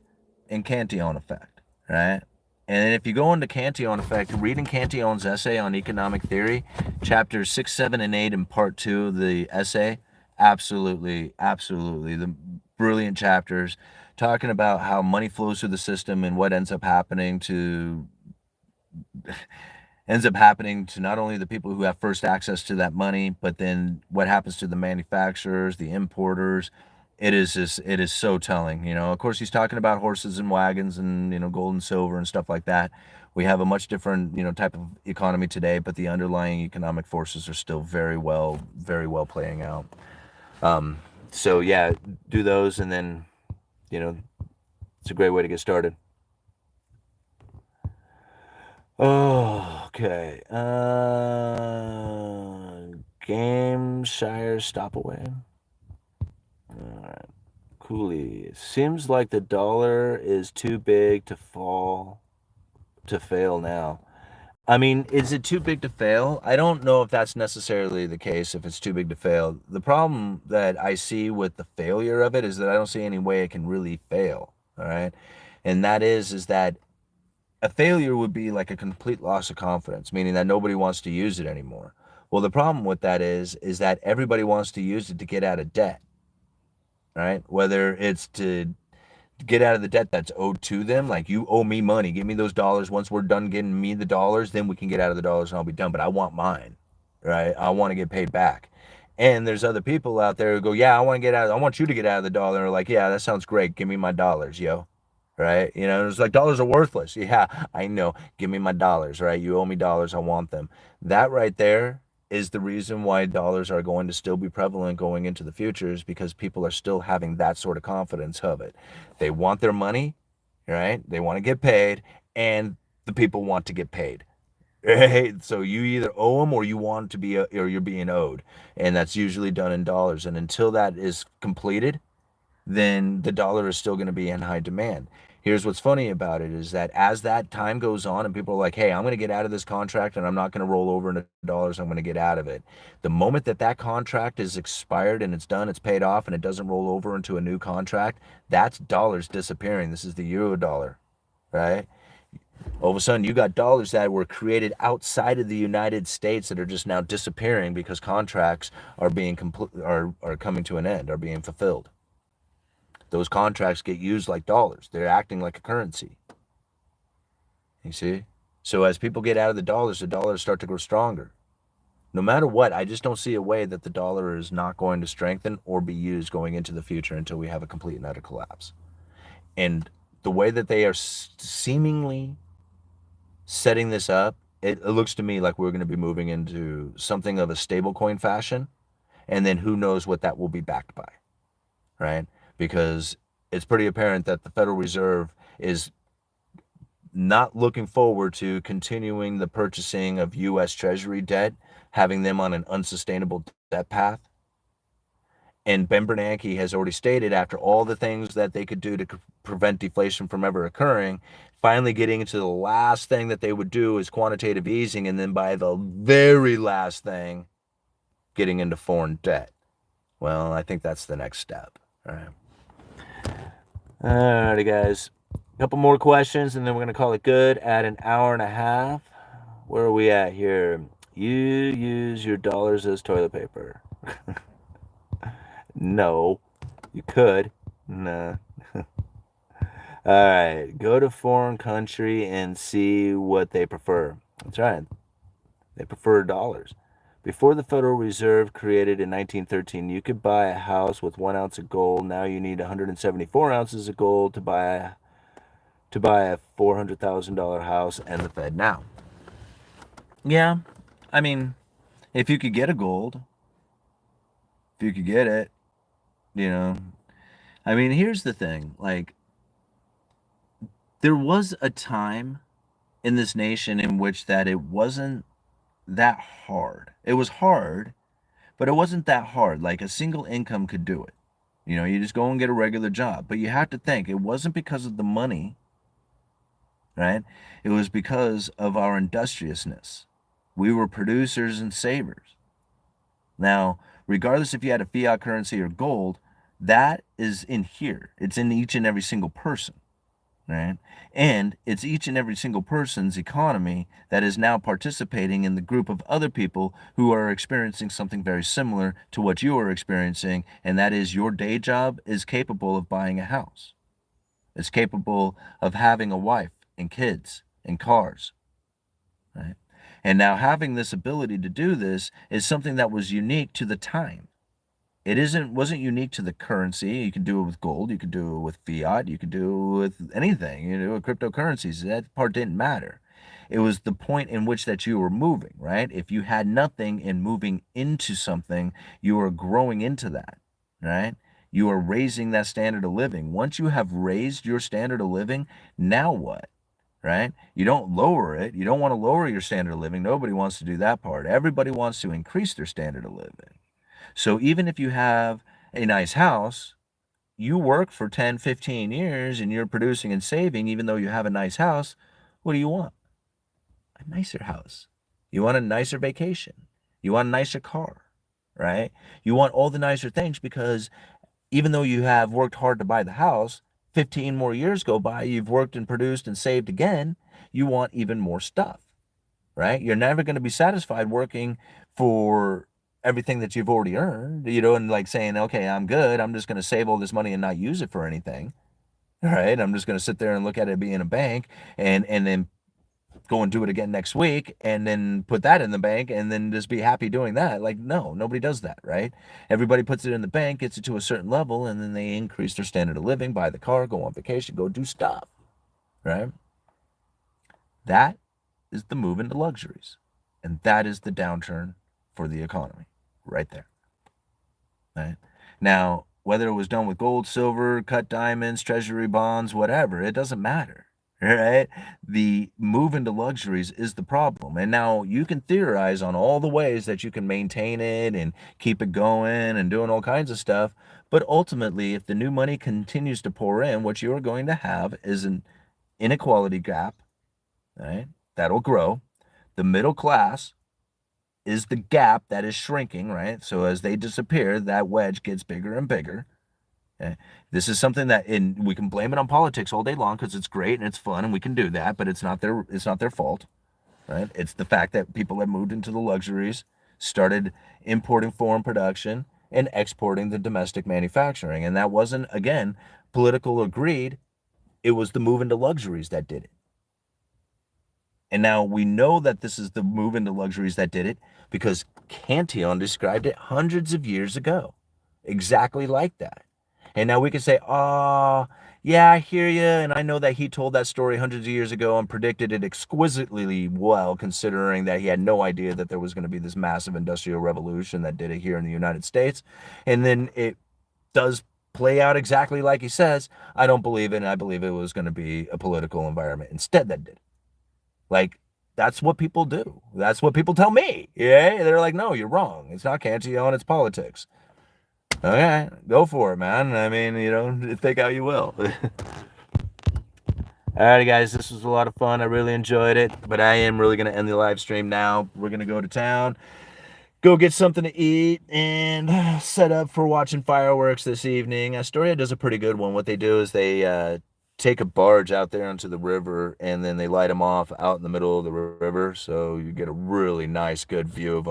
and Cantillon effect, right? And if you go into Cantillon effect, reading Cantillon's essay on economic theory, chapters 6, 7, and 8 in part 2 of the essay, absolutely, the brilliant chapters talking about how money flows through the system and what ends up happening to not only the people who have first access to that money, but then what happens to the manufacturers, the importers. It is so telling. Of course, he's talking about horses and wagons and, gold and silver and stuff like that. We have a much different, type of economy today, but the underlying economic forces are still very well playing out. So yeah, do those, and then, it's a great way to get started. Oh, okay. Gameshire Stopaway. All right. Cooley. It seems like the dollar is too big to fail now. I mean, is it too big to fail? I don't know if that's necessarily the case, if it's too big to fail. The problem that I see with the failure of it is that I don't see any way it can really fail. All right. And that is that a failure would be like a complete loss of confidence, meaning that nobody wants to use it anymore. Well, the problem with that is that everybody wants to use it to get out of debt, right? Whether it's to get out of the debt that's owed to them, like you owe me money, give me those dollars. Once we're done getting me the dollars, then we can get out of the dollars and I'll be done. But I want mine, right? I want to get paid back. And there's other people out there who go, yeah, I want you to get out of the dollar. And they're like, yeah, that sounds great. Give me my dollars, yo. Right? It's like dollars are worthless. Yeah, I know. Give me my dollars, right? You owe me dollars. I want them. That right there is the reason why dollars are going to still be prevalent going into the future is because people are still having that sort of confidence of it. They want their money, right? They want to get paid, and the people want to get paid. Right? So you either owe them or you want to be, or you're being owed, and that's usually done in dollars. And until that is completed, then the dollar is still going to be in high demand. Here's what's funny about it is that as that time goes on and people are like, hey, I'm going to get out of this contract and I'm not going to roll over into dollars, I'm going to get out of it. The moment that that contract is expired and it's done, it's paid off, and it doesn't roll over into a new contract, that's dollars disappearing. This is the euro dollar, right? All of a sudden, you got dollars that were created outside of the United States that are just now disappearing because contracts are being are coming to an end, are being fulfilled. Those contracts get used like dollars. They're acting like a currency. You see? So as people get out of the dollars start to grow stronger. No matter what, I just don't see a way that the dollar is not going to strengthen or be used going into the future until we have a complete and utter collapse. And the way that they are seemingly setting this up, it looks to me like we're going to be moving into something of a stablecoin fashion. And then who knows what that will be backed by, right? Because it's pretty apparent that the Federal Reserve is not looking forward to continuing the purchasing of U.S. Treasury debt, having them on an unsustainable debt path. And Ben Bernanke has already stated, after all the things that they could do to prevent deflation from ever occurring, finally getting into the last thing that they would do is quantitative easing, and then by the very last thing, getting into foreign debt. Well, I think that's the next step. All right. Alrighty, guys. A couple more questions, and then we're going to call it good at an hour and a half. Where are we at here? You use your dollars as toilet paper. No, you could. Nah. All right, go to foreign country and see what they prefer. That's right. They prefer dollars. Before the Federal Reserve created in 1913, you could buy a house with 1 ounce of gold. Now you need 174 ounces of gold to buy a $400,000 house and the Fed now. Yeah, I mean, if you could get a gold, if you could get it, you know. I mean, here's the thing. Like, there was a time in this nation in which that it wasn't that hard. It was hard, but it wasn't that hard. Like, a single income could do it. You know, you just go and get a regular job. But you have to think, it wasn't because of the money, right? It was because of our industriousness. We were producers and savers. Now, regardless if you had a fiat currency or gold, that is in here. It's in each and every single person, right? And it's each and every single person's economy that is now participating in the group of other people who are experiencing something very similar to what you are experiencing, and that is your day job is capable of buying a house. It's capable of having a wife and kids and cars, right? And now having this ability to do this is something that was unique to the time. It wasn't unique to the currency. You could do it with gold, you could do it with fiat, you could do it with anything, with cryptocurrencies. That part didn't matter. It was the point in which that you were moving, right? If you had nothing and moving into something, you were growing into that, right? You are raising that standard of living. Once you have raised your standard of living, now what? Right? You don't lower it. You don't want to lower your standard of living. Nobody wants to do that part. Everybody wants to increase their standard of living. So even if you have a nice house, you work for 10, 15 years and you're producing and saving, even though you have a nice house, what do you want? A nicer house. You want a nicer vacation. You want a nicer car, right? You want all the nicer things because even though you have worked hard to buy the house, 15 more years go by, you've worked and produced and saved again, you want even more stuff, right? You're never going to be satisfied working for everything that you've already earned, and like saying, okay, I'm good. I'm just going to save all this money and not use it for anything, right? I'm just going to sit there and look at it being a bank and then go and do it again next week and then put that in the bank and then just be happy doing that. Like, no, nobody does that, right? Everybody puts it in the bank, gets it to a certain level, and then they increase their standard of living, buy the car, go on vacation, go do stuff, right? That is the move into luxuries. And that is the downturn for the economy, right there. Right? Now, whether it was done with gold, silver, cut diamonds, treasury bonds, whatever, it doesn't matter. Right? The move into luxuries is the problem. And now you can theorize on all the ways that you can maintain it and keep it going and doing all kinds of stuff. But ultimately, if the new money continues to pour in, what you're going to have is an inequality gap, right? That'll grow. The middle class is the gap that is shrinking, right? So as they disappear, that wedge gets bigger and bigger. Okay? This is something that we can blame it on politics all day long because it's great and it's fun and we can do that, but it's not their fault, right? It's the fact that people have moved into the luxuries, started importing foreign production and exporting the domestic manufacturing. And that wasn't, again, political or greed. It was the move into luxuries that did it. And now we know that this is the move into luxuries that did it because Cantillon described it hundreds of years ago, exactly like that. And now we can say, oh, yeah, I hear you. And I know that he told that story hundreds of years ago and predicted it exquisitely well, considering that he had no idea that there was going to be this massive industrial revolution that did it here in the United States. And then it does play out exactly like he says. I don't believe it. And I believe it was going to be a political environment instead that did it. Like, that's what people do. That's what people tell me. Yeah, they're like, no, you're wrong. It's not Cantillon, it's politics. Okay, go for it, man. I mean, think how you will. Alrighty, guys, this was a lot of fun. I really enjoyed it, but I am really going to end the live stream now. We're going to go to town, go get something to eat, and set up for watching fireworks this evening. Astoria does a pretty good one. What they do is they take a barge out there onto the river, and then they light them off out in the middle of the river, so you get a really nice, good view of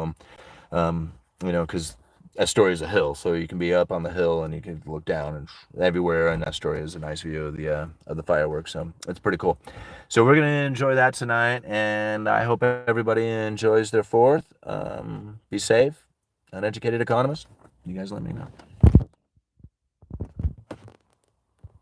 them. Because Astoria is a hill, so you can be up on the hill and you can look down and everywhere. And Astoria is a nice view of the fireworks, so it's pretty cool. So we're gonna enjoy that tonight, and I hope everybody enjoys their 4th. Be safe, uneducated economist. You guys let me know.